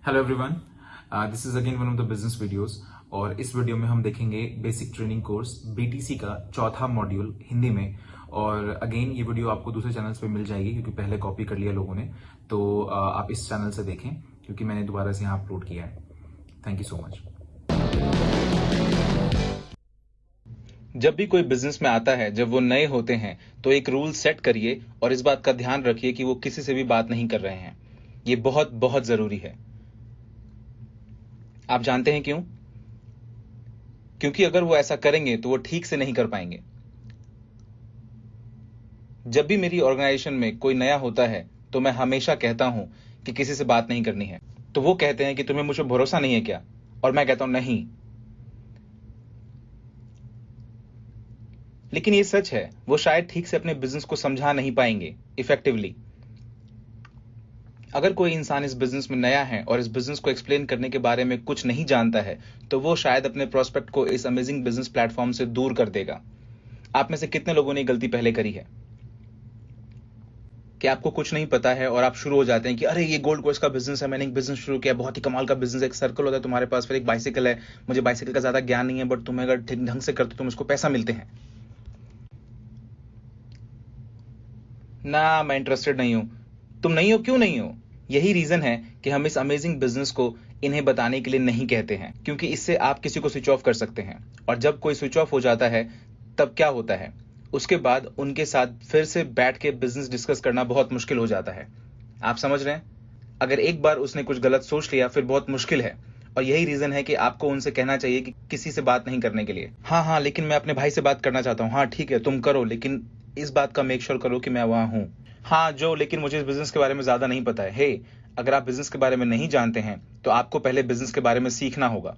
Hello everyone, this is again one of the business videos. और इस video में हम देखेंगे बेसिक ट्रेनिंग कोर्स बीटीसी का चौथा मॉड्यूल हिंदी में। और अगेन ये वीडियो आपको दूसरे चैनल्स पे मिल जाएगी क्योंकि पहले कॉपी कर लिया लोगों ने। तो आप इस चैनल से देखें क्योंकि मैंने दोबारा से यहाँ अपलोड किया है। Thank you so much. जब भी कोई बिजनेस में आता है, जब वो नए होते हैं, तो एक रूल सेट करिए और इस बात का ध्यान रखिए कि वो किसी से भी बात नहीं कर रहे हैं। ये बहुत बहुत जरूरी है। आप जानते हैं क्यों? क्योंकि अगर वो ऐसा करेंगे तो वो ठीक से नहीं कर पाएंगे। जब भी मेरी ऑर्गेनाइजेशन में कोई नया होता है तो मैं हमेशा कहता हूं कि किसी से बात नहीं करनी है। तो वो कहते हैं कि तुम्हें मुझ पर भरोसा नहीं है क्या? और मैं कहता हूं नहीं। लेकिन ये सच है, वो शायद ठीक से अपने बिजनेस को समझा नहीं पाएंगे इफेक्टिवली। अगर कोई इंसान इस बिजनेस में नया है और इस बिजनेस को एक्सप्लेन करने के बारे में कुछ नहीं जानता है, तो वो शायद अपने प्रोस्पेक्ट को इस अमेजिंग बिजनेस प्लेटफॉर्म से दूर कर देगा। आप में से कितने लोगों ने गलती पहले करी है कि आपको कुछ नहीं पता है और आप शुरू हो जाते हैं कि अरे ये गोल्ड कोर्स का बिजनेस है, मैंने एक बिजनेस शुरू किया, बहुत ही कमाल का बिजनेस। एक सर्कल होता है तुम्हारे पास, फिर एक बाइसिकल है। मुझे बाइसिकल का ज्यादा ज्ञान नहीं है, बट तुम्हें अगर ठीक ढंग से करते हो तुम उसको पैसा मिलते हैं ना। मैं इंटरेस्टेड नहीं हूं। तुम नहीं हो, क्यों नहीं हो? यही रीजन है कि हम इस अमेजिंग बिजनेस को इन्हें बताने के लिए नहीं कहते हैं, क्योंकि इससे आप किसी को स्विच ऑफ कर सकते हैं। और जब कोई स्विच ऑफ हो जाता है तब क्या होता है, उसके बाद उनके साथ फिर से बैठ के बिजनेस डिस्कस करना बहुत मुश्किल हो जाता है। आप समझ रहे हैं? अगर एक बार उसने कुछ गलत सोच लिया फिर बहुत मुश्किल है। और यही रीजन है कि आपको उनसे कहना चाहिए कि किसी से बात नहीं करने के लिए। हाँ, लेकिन मैं अपने भाई से बात करना चाहता हूँ। हाँ ठीक है, तुम करो, लेकिन इस बात का मेक श्योर करो कि मैं वहां हूं। हाँ जो, लेकिन मुझे इस बिजनेस के बारे में ज्यादा नहीं पता है। हे, अगर आप बिजनेस के बारे में नहीं जानते हैं तो आपको पहले बिजनेस के बारे में सीखना होगा।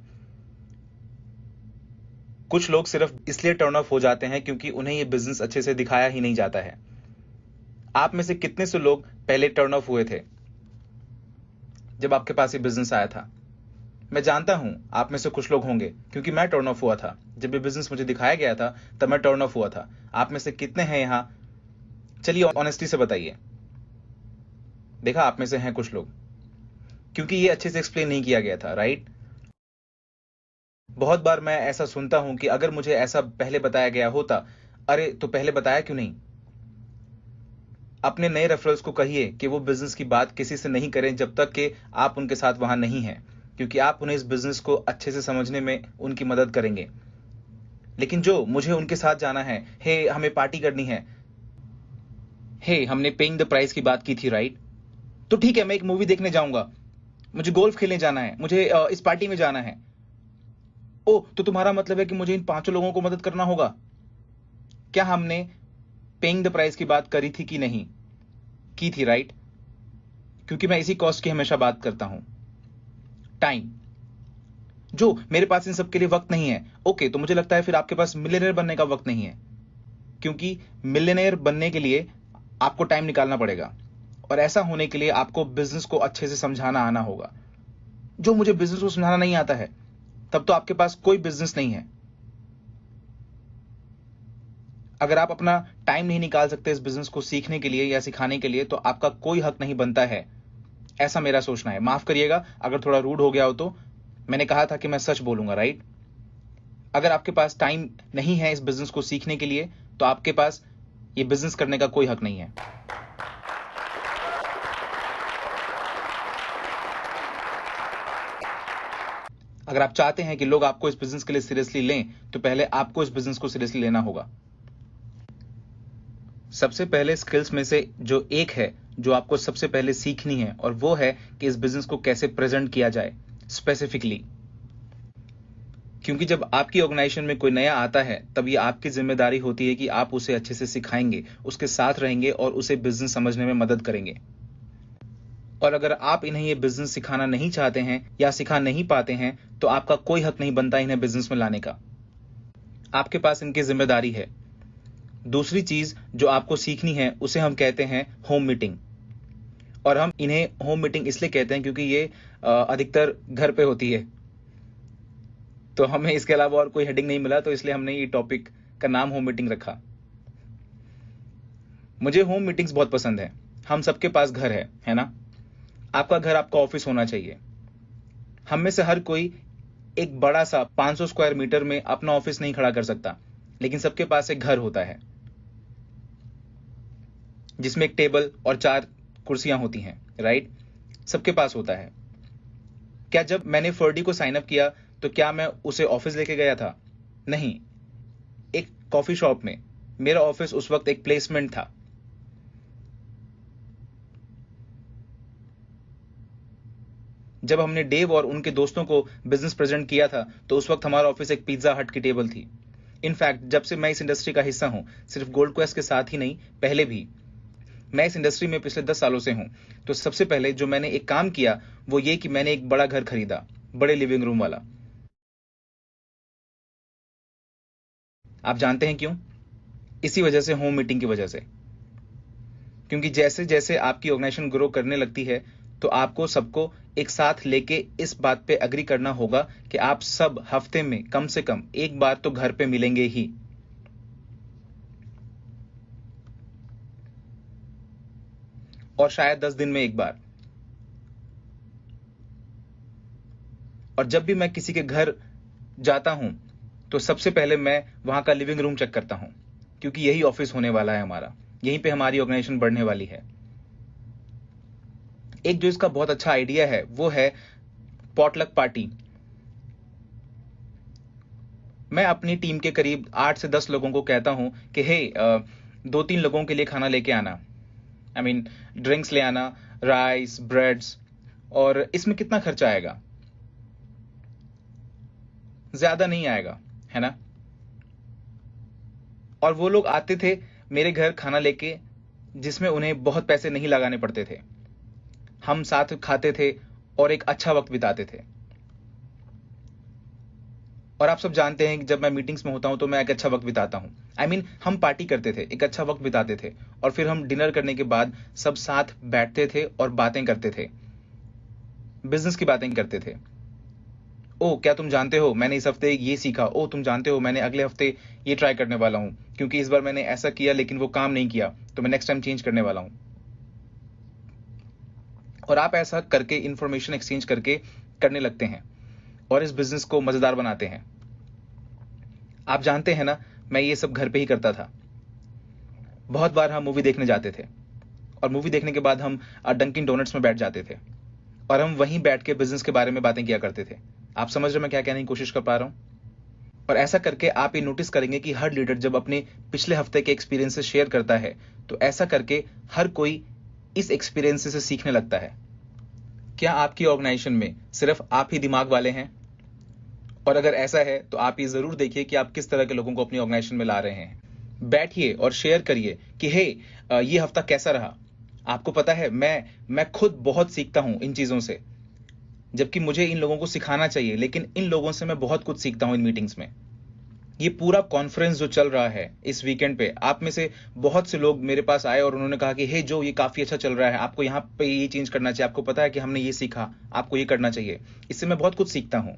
कुछ लोग सिर्फ इसलिए टर्न ऑफ हो जाते हैं क्योंकि उन्हें यह बिजनेस अच्छे से दिखाया ही नहीं जाता है। आप में से कितने से लोग पहले टर्न ऑफ हुए थे जब आपके पास ये बिजनेस आया था? मैं जानता हूं आप में से कुछ लोग होंगे, क्योंकि मैं टर्न ऑफ हुआ था। जब ये बिजनेस मुझे दिखाया गया था तब मैं टर्न ऑफ हुआ था। आप में से कितने हैं यहां? चलिए ऑनेस्टी से बताइए। देखा, आप में से हैं कुछ लोग, क्योंकि ये अच्छे से एक्सप्लेन नहीं किया गया था, राइट? बहुत बार मैं ऐसा सुनता हूं कि अगर मुझे ऐसा पहले बताया गया होता। अरे तो पहले बताया क्यों नहीं? अपने नए रेफरल्स को कहिए कि वो बिजनेस की बात किसी से नहीं करें जब तक कि आप उनके साथ वहां नहीं हैं, क्योंकि आप उन्हें इस बिजनेस को अच्छे से समझने में उनकी मदद करेंगे। लेकिन जो, मुझे उनके साथ जाना है, हे हमें पार्टी करनी है, हे हमने पेइंग द प्राइस की बात की थी, राइट? तो ठीक है, मैं एक मूवी देखने जाऊंगा, मुझे गोल्फ खेलने जाना है, मुझे इस पार्टी में जाना है। ओ, तो तुम्हारा मतलब है कि मुझे इन 5 लोगों को मदद करना होगा? क्या हमने पेइंग द प्राइस की बात करी थी कि नहीं? की थी, राइट? क्योंकि मैं इसी कॉस्ट की हमेशा बात करता हूं, टाइम। जो, मेरे पास इन सब के लिए वक्त नहीं है। ओके, तो मुझे लगता है फिर आपके पास मिलियनेयर बनने का वक्त नहीं है, क्योंकि मिलियनेयर बनने के लिए आपको टाइम निकालना पड़ेगा। और ऐसा होने के लिए आपको बिजनेस को अच्छे से समझाना आना होगा। जो, मुझे बिजनेस को समझाना नहीं आता है, तब तो आपके पास कोई बिजनेस नहीं है। अगर आप अपना टाइम नहीं निकाल सकते इस बिजनेस को सीखने के लिए या सिखाने के लिए, तो आपका कोई हक नहीं बनता है। ऐसा मेरा सोचना है। माफ करिएगा अगर थोड़ा रूड हो गया हो तो। मैंने कहा था कि मैं सच बोलूंगा, राइट? अगर आपके पास टाइम नहीं है इस बिजनेस को सीखने के लिए, तो आपके पास ये बिजनेस करने का कोई हक नहीं है। अगर आप चाहते हैं कि लोग आपको इस बिजनेस के लिए सीरियसली लें, तो पहले आपको इस बिजनेस को सीरियसली लेना होगा। सबसे पहले स्किल्स में से जो एक है जो आपको सबसे पहले सीखनी है, और वो है कि इस बिजनेस को कैसे प्रेजेंट किया जाए स्पेसिफिकली। क्योंकि जब आपकी ऑर्गेनाइजेशन में कोई नया आता है तब ये आपकी जिम्मेदारी होती है कि आप उसे अच्छे से सिखाएंगे, उसके साथ रहेंगे और उसे बिजनेस समझने में मदद करेंगे। और अगर आप इन्हें ये बिजनेस सिखाना नहीं चाहते हैं या सिखा नहीं पाते हैं, तो आपका कोई हक नहीं बनता इन्हें बिजनेस में लाने का। आपके पास इनकी जिम्मेदारी है। दूसरी चीज जो आपको सीखनी है उसे हम कहते हैं होम मीटिंग। और हम इन्हें होम मीटिंग इसलिए कहते हैं क्योंकि ये अधिकतर घर पे होती है। तो हमें इसके अलावा और कोई हेडिंग नहीं मिला, तो इसलिए हमने ये टॉपिक का नाम होम मीटिंग रखा। मुझे होम मीटिंग्स बहुत पसंद है। हम सबके पास घर है ना? आपका घर आपका ऑफिस होना चाहिए। हम में से हर कोई एक बड़ा सा 500 स्क्वायर मीटर में अपना ऑफिस नहीं खड़ा कर सकता, लेकिन सबके पास एक घर होता है जिसमें एक टेबल और 4 कुर्सियां होती हैं, राइट? सबके पास होता है। क्या जब मैंने फर्डी को साइन अप किया तो क्या मैं उसे ऑफिस लेके गया था? नहीं, एक कॉफी शॉप में। मेरा ऑफिस उस वक्त एक प्लेसमेंट था। जब हमने डेव और उनके दोस्तों को बिजनेस प्रेजेंट किया था तो उस वक्त हमारा ऑफिस एक पिज्जा हट की टेबल थी। इनफैक्ट जब से मैं इस इंडस्ट्री का हिस्सा हूं, सिर्फ गोल्ड क्वेस्ट के साथ ही नहीं, पहले भी मैं इस इंडस्ट्री में पिछले 10 सालों से हूं, तो सबसे पहले जो मैंने एक काम किया वो ये कि मैंने एक बड़ा घर खरीदा, बड़े लिविंग रूम वाला। आप जानते हैं क्यों? इसी वजह से, होम मीटिंग की वजह से। क्योंकि जैसे जैसे आपकी ऑर्गेनाइजेशन ग्रो करने लगती है तो आपको सबको एक साथ लेके इस बात पे अग्री करना होगा कि आप सब हफ्ते में कम से कम एक बार तो घर पे मिलेंगे ही। और शायद 10 दिन में एक बार। और जब भी मैं किसी के घर जाता हूं तो सबसे पहले मैं वहां का लिविंग रूम चेक करता हूं, क्योंकि यही ऑफिस होने वाला है हमारा, यहीं पे हमारी ऑर्गेनाइजेशन बढ़ने वाली है। एक जो इसका बहुत अच्छा आइडिया है वो है पॉटलक पार्टी। मैं अपनी टीम के करीब 8 से 10 लोगों को कहता हूं कि हे, 2-3 लोगों के लिए खाना लेके आना, आई मीन ड्रिंक्स ले आना, राइस, ब्रेड्स। और इसमें कितना खर्चा आएगा? ज्यादा नहीं आएगा, है ना? और वो लोग आते थे मेरे घर खाना लेके, जिसमें उन्हें बहुत पैसे नहीं लगाने पड़ते थे। हम साथ खाते थे और एक अच्छा वक्त बिताते थे। और आप सब जानते हैं कि जब मैं मीटिंग्स में होता हूं तो मैं एक अच्छा वक्त बिताता हूं। आई मीन हम पार्टी करते थे, एक अच्छा वक्त बिताते थे, और फिर हम डिनर करने के बाद सब साथ बैठते थे और बातें करते थे, बिजनेस की बातें करते थे। ओ, क्या तुम जानते हो मैंने इस हफ्ते ये सीखा? ओ, तुम जानते हो मैंने अगले हफ्ते ये ट्राई करने वाला हूं, क्योंकि इस बार मैंने ऐसा किया लेकिन वो काम नहीं किया, तो मैं नेक्स्ट टाइम चेंज करने वाला हूं। और आप ऐसा करके इंफॉर्मेशन एक्सचेंज करके करने लगते हैं और इस बिजनेस को मजेदार बनाते हैं। आप जानते हैं ना, मैं ये सब घर पे ही करता था। बहुत बार हम मूवी देखने जाते थे और मूवी देखने के बाद हम डंकिन डोनट्स में बैठ जाते थे और हम वहीं बैठ के बिजनेस के बारे में बातें किया करते थे। आप समझ रहे मैं क्या कहने की कोशिश कर पा रहा हूं? और ऐसा करके आप ये नोटिस करेंगे कि हर लीडर जब अपने पिछले हफ्ते के एक्सपीरियंसेस शेयर करता है तो ऐसा करके हर कोई इस एक्सपीरियंस से सीखने लगता है। क्या आपकी ऑर्गेनाइजेशन में सिर्फ आप ही दिमाग वाले हैं? और अगर ऐसा है तो आप ये जरूर देखिए कि आप किस तरह के लोगों को अपनी ऑर्गेनाइजेशन में ला रहे हैं। बैठिए और शेयर करिए कि हे, ये हफ्ता कैसा रहा? आपको पता है, मैं खुद बहुत सीखता हूं इन चीजों से, जबकि मुझे इन लोगों को सिखाना चाहिए, लेकिन इन लोगों से मैं बहुत कुछ सीखता हूं इन मीटिंग्स में। ये पूरा कॉन्फ्रेंस जो चल रहा है इस वीकेंड पे, आप में से बहुत से लोग मेरे पास आए और उन्होंने कहा कि हे जो, ये काफी अच्छा चल रहा है, आपको यहाँ पे ये चेंज करना चाहिए, आपको पता है कि हमने ये सीखा, आपको ये करना चाहिए। इससे मैं बहुत कुछ सीखता हूं।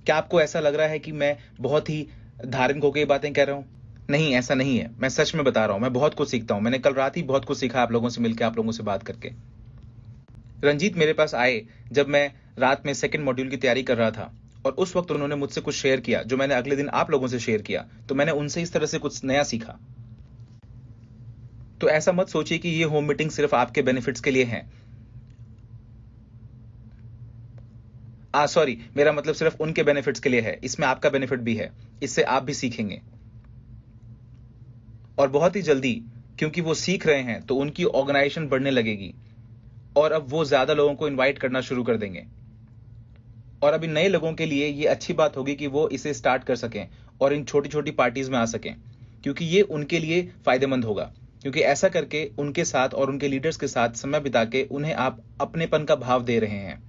क्या आपको ऐसा लग रहा है कि मैं बहुत ही धार्मिक होकर ये बातें कह रहा हूं? नहीं, ऐसा नहीं है। मैं सच में बता रहा हूं, मैं बहुत कुछ सीखता हूं। मैंने कल रात ही बहुत कुछ सीखा आप लोगों से मिलकर, आप लोगों से बात करके। रंजीत मेरे पास आए जब मैं रात में सेकंड मॉड्यूल की तैयारी कर रहा था, और उस वक्त उन्होंने मुझसे कुछ शेयर किया जो मैंने अगले दिन आप लोगों से शेयर किया, तो मैंने उनसे इस तरह से कुछ नया सीखा। तो ऐसा मत सोचिए कि ये होम मीटिंग सिर्फ आपके बेनिफिट्स के लिए है। सॉरी, मेरा मतलब सिर्फ उनके बेनिफिट्स के लिए है। इसमें आपका बेनिफिट भी है, इससे आप भी सीखेंगे। और बहुत ही जल्दी, क्योंकि वो सीख रहे हैं, तो उनकी ऑर्गेनाइजेशन बढ़ने लगेगी और अब वो ज्यादा लोगों को इनवाइट करना शुरू कर देंगे। और अभी नए लोगों के लिए ये अच्छी बात होगी कि वो इसे स्टार्ट कर सकें और इन छोटी छोटी पार्टीज में आ सकें, क्योंकि ये उनके लिए फायदेमंद होगा। क्योंकि ऐसा करके उनके साथ और उनके लीडर्स के साथ समय बिता के उन्हें आप अपनेपन का भाव दे रहे हैं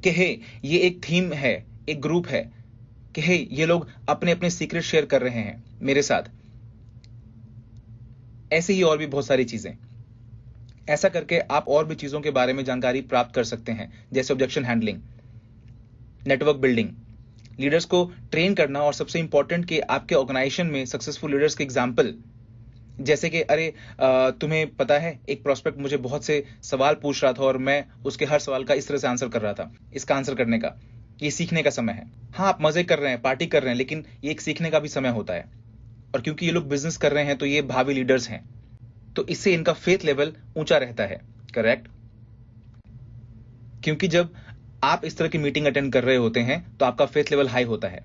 कि हे, ये एक थीम है, एक ग्रुप है, कि हे, ये लोग अपने अपने सीक्रेट शेयर कर रहे हैं मेरे साथ। ऐसे ही और भी बहुत सारी चीजें। ऐसा करके आप और भी चीजों के बारे में जानकारी प्राप्त कर सकते हैं, जैसे objection handling, network building, leaders को ट्रेन करना, और सबसे इंपॉर्टेंट कि आपके ऑर्गेनाइजेशन में सक्सेसफुल लीडर्स के एग्जाम्पल जैसे कि अरे तुम्हें पता है एक प्रोस्पेक्ट मुझे बहुत से सवाल पूछ रहा था और मैं उसके हर सवाल का इस तरह से आंसर कर रहा था। इसका आंसर करने का ये सीखने का समय है। हाँ, आप मजे कर रहे हैं, पार्टी कर रहे हैं, लेकिन ये एक सीखने का भी समय होता है। और क्योंकि ये लोग बिजनेस कर रहे हैं तो ये भावी लीडर्स हैं, तो इससे इनका फेथ लेवल ऊंचा रहता है। करेक्ट? क्योंकि जब आप इस तरह की मीटिंग अटेंड कर रहे होते हैं तो आपका फेथ लेवल हाई होता है।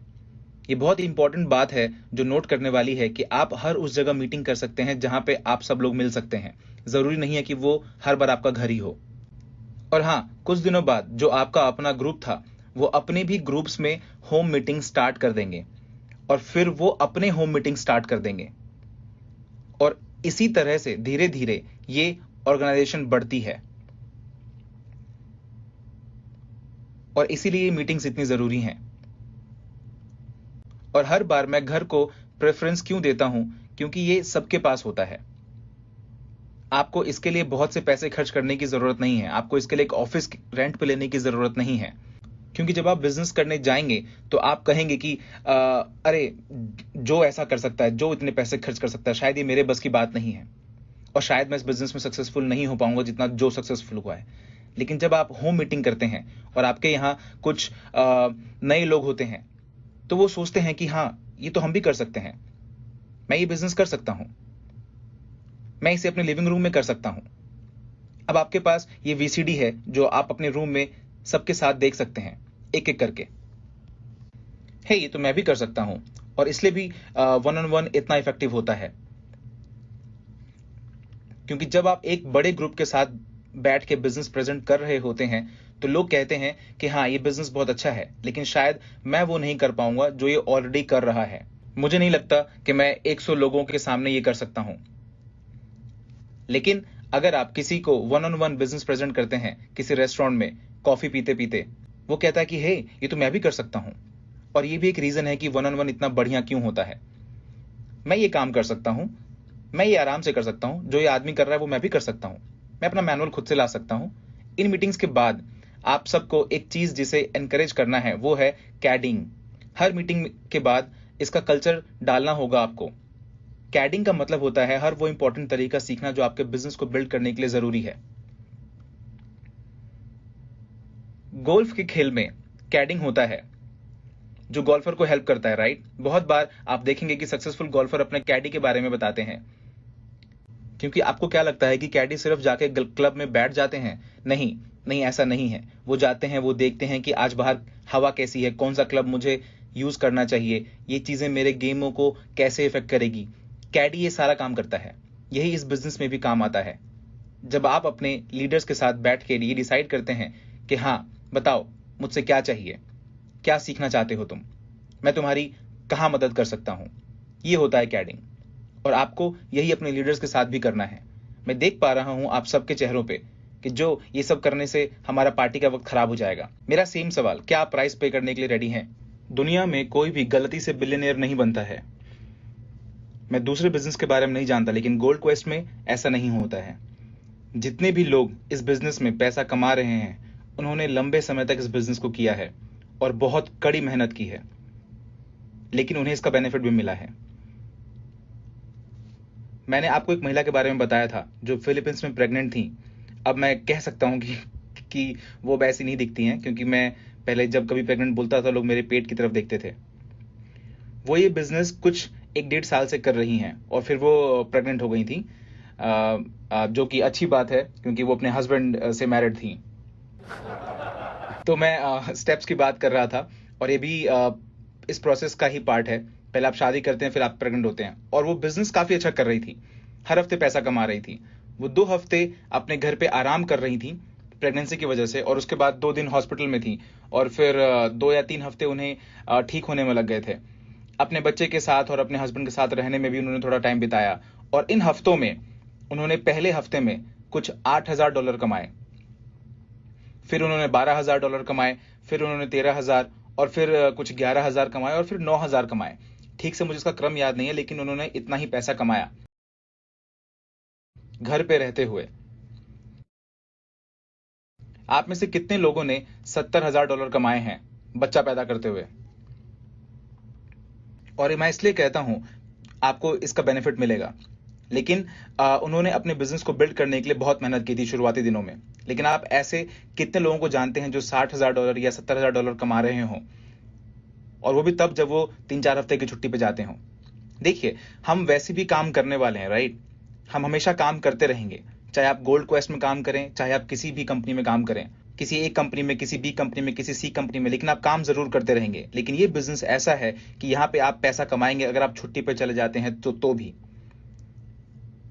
ये बहुत इंपॉर्टेंट बात है जो नोट करने वाली है कि आप हर उस जगह मीटिंग कर सकते हैं जहां पे आप सब लोग मिल सकते हैं। जरूरी नहीं है कि वो हर बार आपका घर ही हो। और हाँ, कुछ दिनों बाद जो आपका अपना ग्रुप था वो अपने भी ग्रुप्स में होम मीटिंग स्टार्ट कर देंगे और फिर वो अपने होम मीटिंग स्टार्ट कर देंगे और इसी तरह से धीरे धीरे ये ऑर्गेनाइजेशन बढ़ती है। और इसीलिए ये मीटिंग्स इतनी जरूरी हैं। और हर बार मैं घर को प्रेफरेंस क्यों देता हूं? क्योंकि ये सबके पास होता है। आपको इसके लिए बहुत से पैसे खर्च करने की जरूरत नहीं है। आपको इसके लिए एक ऑफिस रेंट पे लेने की जरूरत नहीं है। क्योंकि जब आप बिजनेस करने जाएंगे तो आप कहेंगे कि अरे जो ऐसा कर सकता है, जो इतने पैसे खर्च कर सकता है, शायद ये मेरे बस की बात नहीं है और शायद मैं इस बिजनेस में सक्सेसफुल नहीं हो पाऊंगा जितना जो सक्सेसफुल हुआ है। लेकिन जब आप होम मीटिंग करते हैं और आपके यहाँ कुछ नए लोग होते हैं तो वो सोचते हैं कि हाँ, ये तो हम भी कर सकते हैं, मैं ये बिजनेस कर सकता हूं, मैं इसे अपने लिविंग रूम में कर सकता हूं। अब आपके पास ये वीसीडी है जो आप अपने रूम में सबके साथ देख सकते हैं एक एक करके। हे, ये तो मैं भी कर सकता हूं। और इसलिए भी वन ऑन वन इतना इफेक्टिव होता है, क्योंकि जब आप एक बड़े ग्रुप के साथ बैठ के बिजनेस प्रेजेंट कर रहे होते हैं तो लोग कहते हैं कि हाँ, ये बिजनेस बहुत अच्छा है, लेकिन शायद मैं वो नहीं कर पाऊंगा जो ये ऑलरेडी कर रहा है। मुझे नहीं लगता कि मैं 100 लोगों के सामने ये कर सकता हूं। लेकिन अगर आप किसी को one on one business present करते हैं किसी रेस्टोरेंट में कॉफी पीते पीते, वो कहता है कि हे, ये तो मैं भी कर सकता हूं। और ये भी एक रीजन है कि वन ऑन वन इतना बढ़िया क्यों होता है। मैं ये काम कर सकता हूं, मैं ये आराम से कर सकता हूं, जो ये आदमी कर रहा है वो मैं भी कर सकता हूं, मैं अपना मैनुअल खुद से ला सकता हूं। इन मीटिंग्स के बाद आप सबको एक चीज जिसे एनकरेज करना है वो है कैडिंग। हर मीटिंग के बाद इसका कल्चर डालना होगा आपको। कैडिंग का मतलब होता है हर वो इंपॉर्टेंट तरीका सीखना जो आपके बिजनेस को बिल्ड करने के लिए जरूरी है। गोल्फ के खेल में कैडिंग होता है जो गोल्फर को हेल्प करता है, राइट? बहुत बार आप देखेंगे कि सक्सेसफुल गोल्फर अपने कैडी के बारे में बताते हैं। क्योंकि आपको क्या लगता है कि कैडी सिर्फ जाके क्लब में बैठ जाते हैं? नहीं नहीं, ऐसा नहीं है। वो जाते हैं, वो देखते हैं कि आज बाहर हवा कैसी है, कौन सा क्लब मुझे यूज करना चाहिए, ये चीजें मेरे गेमों को कैसे इफेक्ट करेगी। कैडी ये सारा काम करता है। यही इस बिजनेस में भी काम आता है। जब आप अपने लीडर्स के साथ बैठ के ये डिसाइड करते हैं कि हाँ, बताओ मुझसे क्या चाहिए, क्या सीखना चाहते हो तुम, मैं तुम्हारी कहां मदद कर सकता हूं, ये होता है कैडिंग। और आपको यही अपने लीडर्स के साथ भी करना है। मैं देख पा रहा हूं आप सबके चेहरों पे कि जो ये सब करने से हमारा पार्टी का वक्त खराब हो जाएगा। मेरा सेम सवाल, क्या आप प्राइस पे करने के लिए रेडी हैं? दुनिया में कोई भी गलती से बिलियनियर नहीं बनता है। मैं दूसरे बिजनेस के बारे में नहीं जानता, लेकिन गोल्ड क्वेस्ट में ऐसा नहीं होता है। जितने भी लोग इस बिजनेस में पैसा कमा रहे हैं उन्होंने लंबे समय तक इस बिजनेस को किया है और बहुत कड़ी मेहनत की है, लेकिन उन्हें इसका बेनिफिट भी मिला है। मैंने आपको एक महिला के बारे में बताया था जो फिलीपींस में प्रेग्नेंट थी। अब मैं कह सकता हूं कि वो वैसी नहीं दिखती हैं, क्योंकि मैं पहले जब कभी प्रेग्नेंट बोलता था लोग मेरे पेट की तरफ देखते थे। वो ये बिजनेस कुछ 1-1.5 साल से कर रही हैं और फिर वो प्रेग्नेंट हो गई थी, जो कि अच्छी बात है क्योंकि वो अपने हस्बैंड से मैरिड थी। तो मैं स्टेप्स की बात कर रहा था और ये भी इस प्रोसेस का ही पार्ट है। पहले आप शादी करते हैं, फिर आप प्रेग्नेंट होते हैं। और वो बिजनेस काफी अच्छा कर रही थी, हर हफ्ते पैसा कमा रही थी। वो 2 हफ्ते अपने घर पे आराम कर रही थी प्रेगनेंसी की वजह से, और उसके बाद 2 दिन हॉस्पिटल में थी और फिर 2 या 3 हफ्ते उन्हें ठीक होने में लग गए थे। अपने बच्चे के साथ और अपने हस्बैंड के साथ रहने में भी उन्होंने थोड़ा टाइम बिताया। और इन हफ्तों में उन्होंने पहले हफ्ते में कुछ $8,000 कमाए, फिर उन्होंने $12,000 कमाए, फिर उन्होंने 13,000 और फिर कुछ 11,000 कमाए और फिर 9,000 कमाए। ठीक से मुझे इसका क्रम याद नहीं है, लेकिन उन्होंने इतना ही पैसा कमाया घर पे रहते हुए। आप में से कितने लोगों ने $70,000 कमाए हैं बच्चा पैदा करते हुए? और मैं इसलिए कहता हूं आपको इसका बेनिफिट मिलेगा। लेकिन उन्होंने अपने बिजनेस को बिल्ड करने के लिए बहुत मेहनत की थी शुरुआती दिनों में। लेकिन आप ऐसे कितने लोगों को जानते हैं जो $60,000 या $70,000 कमा रहे हों, और वो भी तब जब वो 3-4 हफ्ते की छुट्टी पे जाते हों? देखिए, हम वैसे भी काम करने वाले हैं, राइट? हम हमेशा काम करते रहेंगे, चाहे आप गोल्ड क्वेस्ट में काम करें, चाहे आप किसी भी कंपनी में काम करें, किसी ए कंपनी में, किसी बी कंपनी में, किसी सी कंपनी में, लेकिन आप काम जरूर करते रहेंगे। लेकिन ये बिजनेस ऐसा है कि यहाँ पे आप पैसा कमाएंगे अगर आप छुट्टी पे चले जाते हैं तो भी।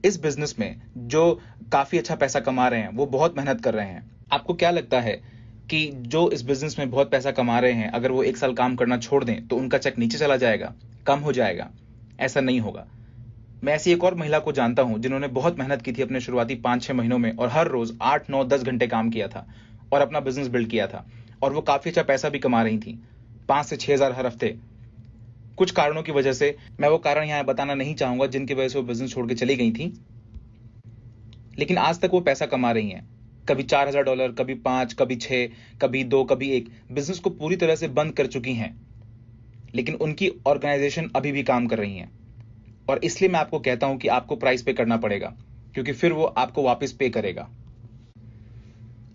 इस बिजनेस में जो काफी अच्छा पैसा कमा रहे हैं वो बहुत मेहनत कर रहे हैं। आपको क्या लगता है कि जो इस बिजनेस में बहुत पैसा कमा रहे हैं, अगर वो 1 साल काम करना छोड़ दें तो उनका चेक नीचे चला जाएगा, कम हो जाएगा? ऐसा नहीं होगा। मैं ऐसी एक और महिला को जानता हूं जिन्होंने बहुत मेहनत की थी अपने शुरुआती 5-6 महीनों में, और हर रोज 8-9-10 घंटे काम किया था और अपना बिजनेस बिल्ड किया था, और वो काफी अच्छा पैसा भी कमा रही थी, 5 से 6 हजार हर हफ्ते। कुछ कारणों की वजह से, मैं वो कारण यहां बताना नहीं चाहूंगा जिनकी वजह से वो बिजनेस छोड़ के चली गई थी, लेकिन आज तक वो पैसा कमा रही हैं। कभी $4,000, कभी 5, कभी 6, कभी 2, कभी 1। बिजनेस को पूरी तरह से बंद कर चुकी हैं, लेकिन उनकी ऑर्गेनाइजेशन अभी भी काम कर रही है। और इसलिए मैं आपको कहता हूं कि आपको प्राइस पे करना पड़ेगा, क्योंकि फिर वो आपको वापस पे करेगा।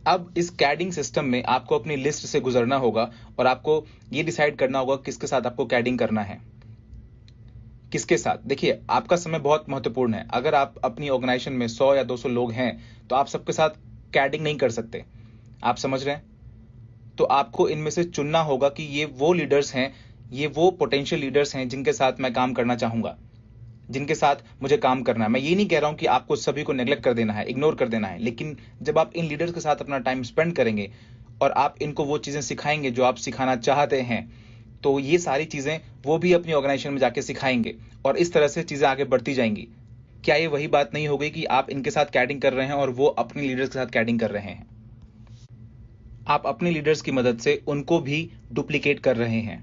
अब इस कैडिंग सिस्टम में आपको अपनी लिस्ट से गुजरना होगा और आपको ये डिसाइड करना होगा किसके साथ आपको कैडिंग करना है, किसके साथ। देखिए, आपका समय बहुत महत्वपूर्ण है। अगर आप अपनी ऑर्गेनाइजेशन में 100 या 200 लोग हैं तो आप सबके साथ कैडिंग नहीं कर सकते। आप समझ रहे हैं? तो आपको इनमें से चुनना होगा कि ये वो लीडर्स हैं, ये वो पोटेंशियल लीडर्स हैं जिनके साथ मैं काम करना चाहूंगा, जिनके साथ मुझे काम करना है। मैं ये नहीं कह रहा हूं कि आपको सभी को नेग्लेक्ट कर देना है, इग्नोर कर देना है, लेकिन जब आप इन लीडर्स के साथ अपना टाइम स्पेंड करेंगे और आप इनको वो चीजें सिखाएंगे जो आप सिखाना चाहते हैं, तो ये सारी चीजें वो भी अपनी ऑर्गेनाइजेशन में जाके सिखाएंगे और इस तरह से चीजें आगे बढ़ती जाएंगी। क्या ये वही बात नहीं हो गई कि आप इनके साथ कैडिंग कर रहे हैं और वो अपने लीडर्स के साथ कैडिंग कर रहे हैं? आप अपने लीडर्स की मदद से उनको भी डुप्लीकेट कर रहे हैं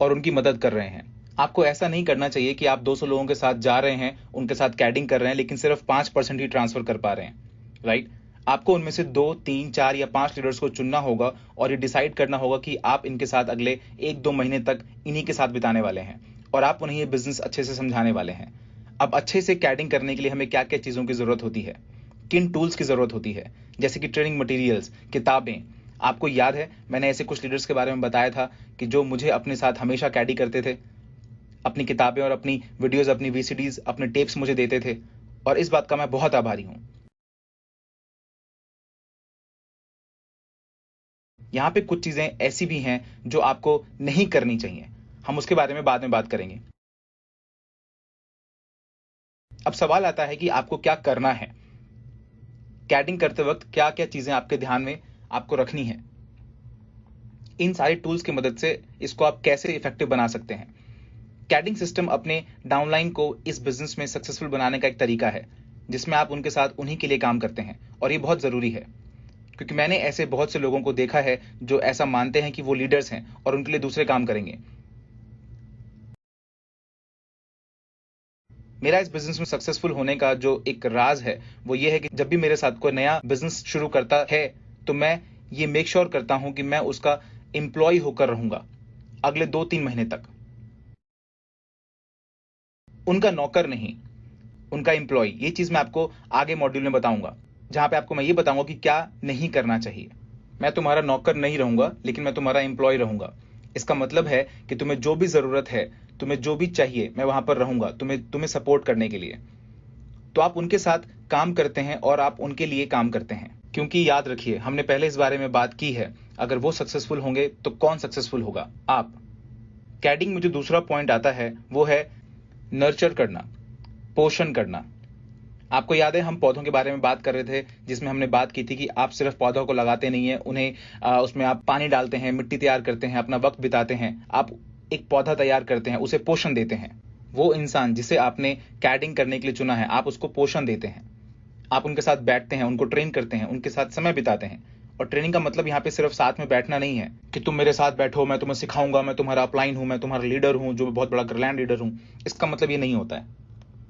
और उनकी मदद कर रहे हैं। आपको ऐसा नहीं करना चाहिए कि आप 200 लोगों के साथ जा रहे हैं, उनके साथ कैडिंग कर रहे हैं, लेकिन सिर्फ 5% ही ट्रांसफर कर पा रहे हैं, राइट? आपको उनमें से 2, 3, 4 या 5 लीडर्स को चुनना होगा और ये डिसाइड करना होगा कि आप इनके साथ अगले 1-2 महीने तक इन्हीं के साथ बिताने वाले हैं और आप उन्हें ये बिजनेस अच्छे से समझाने वाले हैं। अब अच्छे से कैडिंग करने के लिए हमें क्या क्या चीजों की जरूरत होती है, किन टूल्स की जरूरत होती है, जैसे कि ट्रेनिंग मटेरियल्स, किताबें। आपको याद है मैंने ऐसे कुछ लीडर्स के बारे में बताया था कि जो मुझे अपने साथ हमेशा कैडी करते थे, अपनी किताबें और अपनी वीडियोस, अपनी वीसीडीज, अपने टेप्स मुझे देते थे, और इस बात का मैं बहुत आभारी हूं। यहां पे कुछ चीजें ऐसी भी हैं जो आपको नहीं करनी चाहिए, हम उसके बारे में बाद में बात करेंगे। अब सवाल आता है कि आपको क्या करना है। कैडिंग करते वक्त क्या क्या चीजें आपके ध्यान में आपको रखनी है, इन सारे टूल्स की मदद से इसको आप कैसे इफेक्टिव बना सकते हैं। कैडिंग सिस्टम अपने डाउनलाइन को इस बिजनेस में सक्सेसफुल बनाने का एक तरीका है, जिसमें आप उनके साथ उन्हीं के लिए काम करते हैं, और ये बहुत जरूरी है क्योंकि मैंने ऐसे बहुत से लोगों को देखा है जो ऐसा मानते हैं कि वो लीडर्स हैं और उनके लिए दूसरे काम करेंगे। मेरा इस बिजनेस में सक्सेसफुल होने का जो एक राज है वो ये है कि जब भी मेरे साथ कोई नया बिजनेस शुरू करता है तो मैं ये मेक श्योर करता हूं कि मैं उसका एम्प्लॉय होकर रहूंगा अगले 2-3 महीने तक, उनका नौकर नहीं, उनका एम्प्लॉय। ये चीज मैं आपको आगे मॉड्यूल में बताऊंगा, जहां पे आपको मैं ये बताऊंगा कि क्या नहीं करना चाहिए। मैं तुम्हारा नौकर नहीं रहूंगा, लेकिन मैं तुम्हारा एम्प्लॉय रहूंगा। इसका मतलब है कि तुम्हें जो भी जरूरत है, तुम्हें जो भी चाहिए, मैं वहां पर रहूंगा तुम्हें सपोर्ट करने के लिए। तो आप उनके साथ काम करते हैं और आप उनके लिए काम करते हैं, क्योंकि याद रखिए हमने पहले इस बारे में बात की है, अगर वो सक्सेसफुल होंगे तो कौन सक्सेसफुल होगा? आप। कैडिंग में जो दूसरा पॉइंट आता है वो है नर्चर करना, पोषण करना। आपको याद है हम पौधों के बारे में बात कर रहे थे, जिसमें हमने बात की थी कि आप सिर्फ पौधों को लगाते नहीं है, उन्हें उसमें आप पानी डालते हैं, मिट्टी तैयार करते हैं, अपना वक्त बिताते हैं, आप एक पौधा तैयार करते हैं, उसे पोषण देते हैं। वो इंसान जिसे आपने कैडिंग करने के लिए चुना है, आप उसको पोषण देते हैं, आप उनके साथ बैठते हैं, उनको ट्रेन करते हैं, उनके साथ समय बिताते हैं। और ट्रेनिंग का मतलब यहाँ पे सिर्फ साथ में बैठना नहीं है कि तुम मेरे साथ बैठो, मैं तुम्हें सिखाऊंगा, मैं तुम्हारा अपलाइन हूं, मैं तुम्हारा लीडर हूं, जो बहुत बड़ा ग्रैंड लीडर हूं। इसका मतलब ये नहीं होता है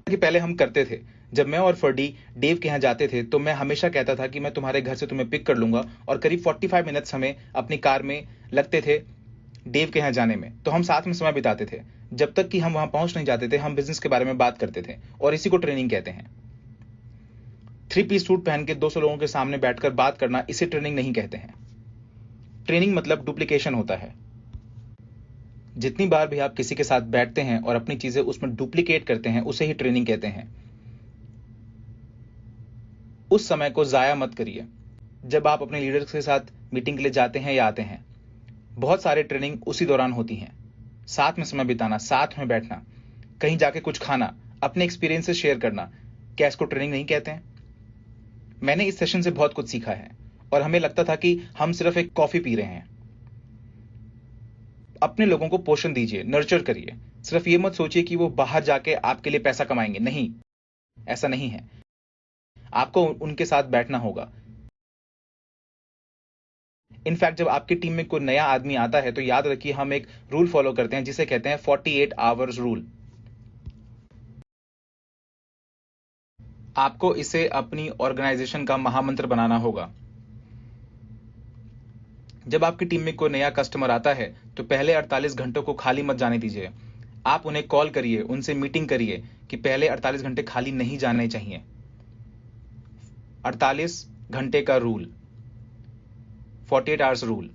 कि पहले हम करते थे। जब मैं और फर्डी डेव के यहाँ जाते थे तो मैं हमेशा कहता था कि मैं तुम्हारे घर से तुम्हें पिक कर लूंगा, और करीब 45 मिनट्स हमें अपनी कार में लगते थे डेव के यहाँ जाने में, तो हम साथ में समय बिताते थे। जब तक कि हम वहां पहुंच नहीं जाते थे, हम बिजनेस के बारे में बात करते थे, और इसी को ट्रेनिंग कहते हैं। 3 पीस सूट पहन के 200 लोगों के सामने बैठकर बात करना, इसे ट्रेनिंग नहीं कहते हैं। ट्रेनिंग मतलब डुप्लीकेशन होता है। जितनी बार भी आप किसी के साथ बैठते हैं और अपनी चीजें उसमें डुप्लीकेट करते हैं, उसे ही ट्रेनिंग कहते हैं। उस समय को जाया मत करिए। जब आप अपने लीडर्स के साथ मीटिंग के लिए जाते हैं या आते हैं, बहुत सारे ट्रेनिंग उसी दौरान होती हैं। साथ में समय बिताना, साथ में बैठना, कहीं जाके कुछ खाना, अपने एक्सपीरियंसेस शेयर करना, क्या इसको ट्रेनिंग नहीं कहते हैं? मैंने इस सेशन से बहुत कुछ सीखा है, और हमें लगता था कि हम सिर्फ एक कॉफी पी रहे हैं। अपने लोगों को पोषण दीजिए, नर्चर करिए। सिर्फ ये मत सोचिए कि वो बाहर जाके आपके लिए पैसा कमाएंगे। नहीं, ऐसा नहीं है। आपको उनके साथ बैठना होगा। इनफैक्ट जब आपकी टीम में कोई नया आदमी आता है, तो याद रखिए, हम एक रूल फॉलो करते हैं जिसे कहते हैं 48 आवर्स रूल। आपको इसे अपनी ऑर्गेनाइजेशन का महामंत्र बनाना होगा। जब आपकी टीम में कोई नया कस्टमर आता है, तो पहले 48 घंटों को खाली मत जाने दीजिए। आप उन्हें कॉल करिए, उनसे मीटिंग करिए कि पहले 48 घंटे खाली नहीं जाने चाहिए। 48 घंटे का रूल, 48 आवर्स रूल।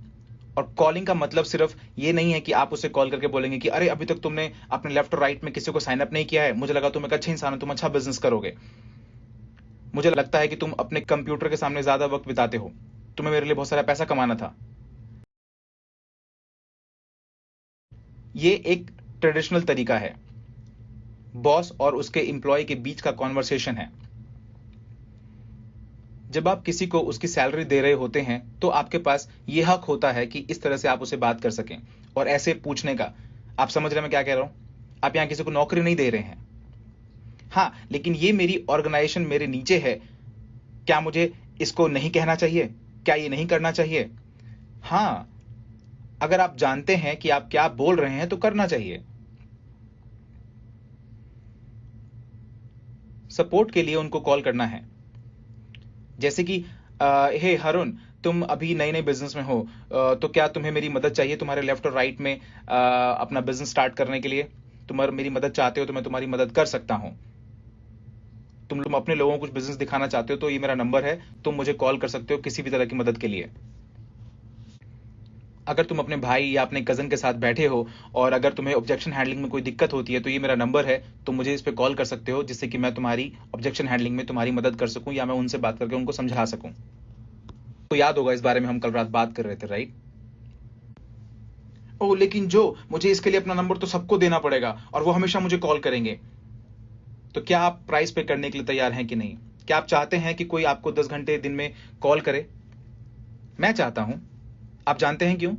और कॉलिंग का मतलब सिर्फ ये नहीं है कि आप उसे कॉल करके बोलेंगे कि अरे अभी तक तुमने अपने लेफ्ट और राइट में किसी को साइन अप नहीं किया है, मुझे लगा तुम एक अच्छे इंसान हो, तुम अच्छा बिजनेस करोगे, मुझे लगता है कि तुम अपने कंप्यूटर के सामने ज्यादा वक्त बिताते हो, तुम्हें मेरे लिए बहुत सारा पैसा कमाना था। ये एक ट्रेडिशनल तरीका है, बॉस और उसके एम्प्लॉय के बीच का कॉन्वर्सेशन है। जब आप किसी को उसकी सैलरी दे रहे होते हैं, तो आपके पास यह हक होता है कि इस तरह से आप उसे बात कर सकें और ऐसे पूछने का। आप समझ रहे हैं मैं क्या कह रहा हूं? आप यहां किसी को नौकरी नहीं दे रहे हैं। हाँ, लेकिन ये मेरी ऑर्गेनाइजेशन मेरे नीचे है, क्या मुझे इसको नहीं कहना चाहिए? क्या ये नहीं करना चाहिए? हाँ, अगर आप जानते हैं कि आप क्या बोल रहे हैं, तो करना चाहिए। सपोर्ट के लिए उनको कॉल करना है, जैसे कि हे हरुण, तुम अभी नए नए बिजनेस में हो, तो क्या तुम्हें मेरी मदद चाहिए तुम्हारे लेफ्ट और राइट में अपना बिजनेस स्टार्ट करने के लिए? तुम मेरी मदद चाहते हो तो मैं तुम्हारी मदद कर सकता हूं। तुम अपने लोगों को कुछ बिजनेस दिखाना चाहते हो, तो ये मेरा नंबर है, तुम मुझे कॉल कर सकते हो किसी भी तरह की मदद के लिए। अगर तुम अपने भाई या अपने कजन के साथ बैठे हो और अगर तुम्हें ऑब्जेक्शन हैंडलिंग में कोई दिक्कत होती है, तो ये मेरा नंबर है, तुम मुझे इस पे कॉल कर सकते हो, जिससे कि मैं तुम्हारी ऑब्जेक्शन हैंडलिंग में तुम्हारी मदद कर सकूं, या मैं उनसे बात करके उनको समझा सकूं। तो याद होगा, इस बारे में हम कल रात बात कर रहे थे, राइट? ओह, लेकिन जो मुझे इसके लिए अपना नंबर तो सबको देना पड़ेगा और वो हमेशा मुझे कॉल करेंगे। तो क्या आप प्राइस पे करने के लिए तैयार हैं कि नहीं? क्या आप चाहते हैं कि कोई आपको 10 घंटे दिन में कॉल करे? मैं चाहता हूं। आप जानते हैं क्यों?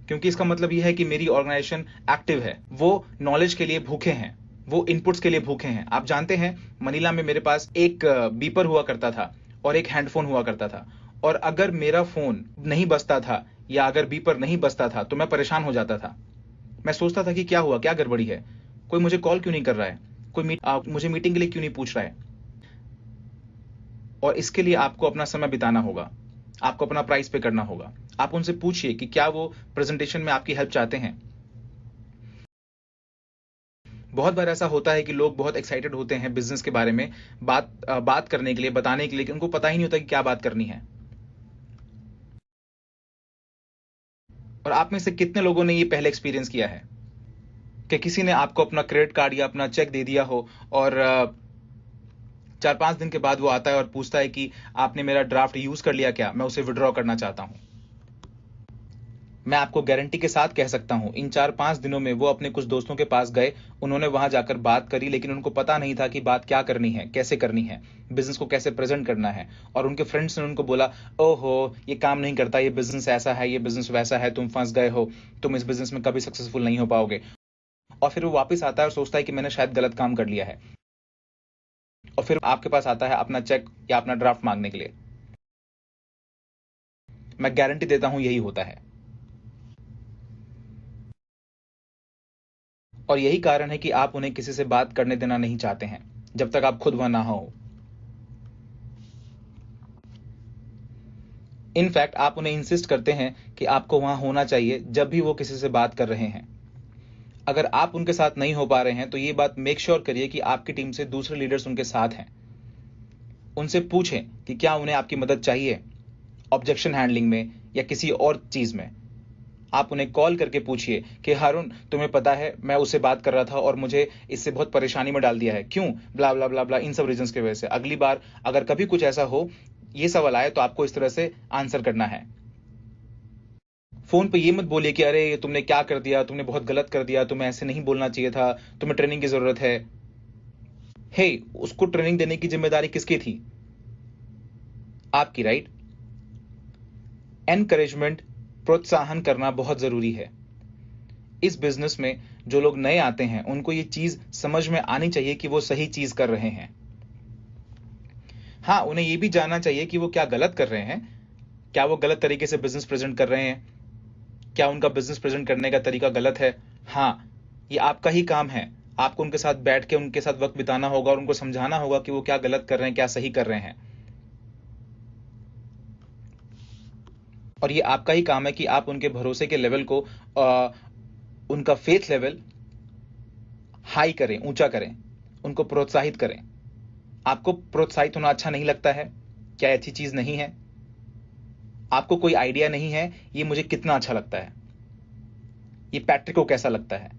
क्योंकि इसका मतलब यह है कि मेरी ऑर्गेनाइजेशन एक्टिव है, वो नॉलेज के लिए भूखे हैं, वो इनपुट्स के लिए भूखे हैं। आप जानते हैं, मनीला में मेरे पास एक बीपर हुआ करता था और एक हैंडफोन हुआ करता था, और अगर मेरा फोन नहीं बजता था या अगर बीपर नहीं बजता था, तो मैं परेशान हो जाता था। मैं सोचता था कि क्या हुआ, क्या गड़बड़ी है, कोई मुझे कॉल क्यों नहीं कर रहा है, कोई मुझे मीटिंग के लिए क्यों नहीं पूछ रहा है? और इसके लिए आपको अपना समय बिताना होगा, आपको अपना प्राइस पे करना होगा। आप उनसे पूछिए कि क्या वो प्रेजेंटेशन में आपकी हेल्प चाहते हैं। बहुत बार ऐसा होता है कि लोग बहुत एक्साइटेड होते हैं बिजनेस के बारे में बात करने के लिए, बताने के लिए, कि उनको पता ही नहीं होता कि क्या बात करनी है। और आप में से कितने लोगों ने ये पहले एक्सपीरियंस किया है कि किसी ने आपको अपना क्रेडिट कार्ड या अपना चेक दे दिया हो, और 4-5 दिन के बाद वो आता है और पूछता है कि आपने मेरा ड्राफ्ट यूज कर लिया क्या, मैं उसे विड्रॉ करना चाहता हूं। मैं आपको गारंटी के साथ कह सकता हूं, इन 4-5 दिनों में वो अपने कुछ दोस्तों के पास गए, उन्होंने वहां जाकर बात करी, लेकिन उनको पता नहीं था कि बात क्या करनी है, कैसे करनी है, बिजनेस को कैसे प्रेजेंट करना है। और उनके फ्रेंड्स ने उनको बोला, ओहो, ये काम नहीं करता, ये बिजनेस ऐसा है, ये बिजनेस वैसा है, तुम फंस गए हो, तुम इस बिजनेस में कभी सक्सेसफुल नहीं हो पाओगे। और फिर वो वापस आता है और सोचता है कि मैंने शायद गलत काम कर लिया है, और फिर आपके पास आता है अपना चेक या अपना ड्राफ्ट मांगने के लिए। मैं गारंटी देता हूं यही होता है। और यही कारण है कि आप उन्हें किसी से बात करने देना नहीं चाहते हैं, जब तक आप खुद वहां ना हो। इनफैक्ट आप उन्हें इंसिस्ट करते हैं कि आपको वहां होना चाहिए जब भी वो किसी से बात कर रहे हैं। अगर आप उनके साथ नहीं हो पा रहे हैं तो ये बात मेक श्योर करिए कि आपकी टीम से दूसरे लीडर्स उनके साथ हैं। उनसे पूछें कि क्या उन्हें आपकी मदद चाहिए, ऑब्जेक्शन हैंडलिंग में या किसी और चीज में। आप उन्हें कॉल करके पूछिए कि हारून, तुम्हें पता है मैं उससे बात कर रहा था और मुझे इससे बहुत परेशानी में डाल दिया है, क्यों, ब्ला ब्ला ब्ला ब्ला, इन सब रीजंस की वजह से। अगली बार अगर कभी कुछ ऐसा हो, ये सवाल आए, तो आपको इस तरह से आंसर करना है। फोन पे ये मत बोलिए कि अरे तुमने क्या कर दिया, तुमने बहुत गलत कर दिया, तुम्हें ऐसे नहीं बोलना चाहिए था, तुम्हें ट्रेनिंग की जरूरत है। हे, उसको ट्रेनिंग देने की जिम्मेदारी किसकी थी? आपकी, राइट? एनकरेजमेंट, प्रोत्साहन करना बहुत जरूरी है। इस बिजनेस में जो लोग नए आते हैं उनको ये चीज समझ में आनी चाहिए कि वो सही चीज कर रहे हैं। हाँ, उन्हें ये भी जानना चाहिए कि वो क्या गलत कर रहे हैं। क्या वो गलत तरीके से बिजनेस प्रेजेंट कर रहे हैं? क्या उनका बिजनेस प्रेजेंट करने का तरीका गलत है? हाँ, ये आपका ही काम है। आपको उनके साथ बैठ के उनके साथ वक्त बिताना होगा और उनको समझाना होगा कि वो क्या गलत कर रहे हैं, क्या सही कर रहे हैं। और ये आपका ही काम है कि आप उनके भरोसे के लेवल को, उनका फेथ लेवल हाई करें, ऊंचा करें, उनको प्रोत्साहित करें। आपको प्रोत्साहित होना अच्छा नहीं लगता है? क्या अच्छी चीज नहीं है? आपको कोई आइडिया नहीं है ये मुझे कितना अच्छा लगता है, ये पैट्रिक को कैसा लगता है।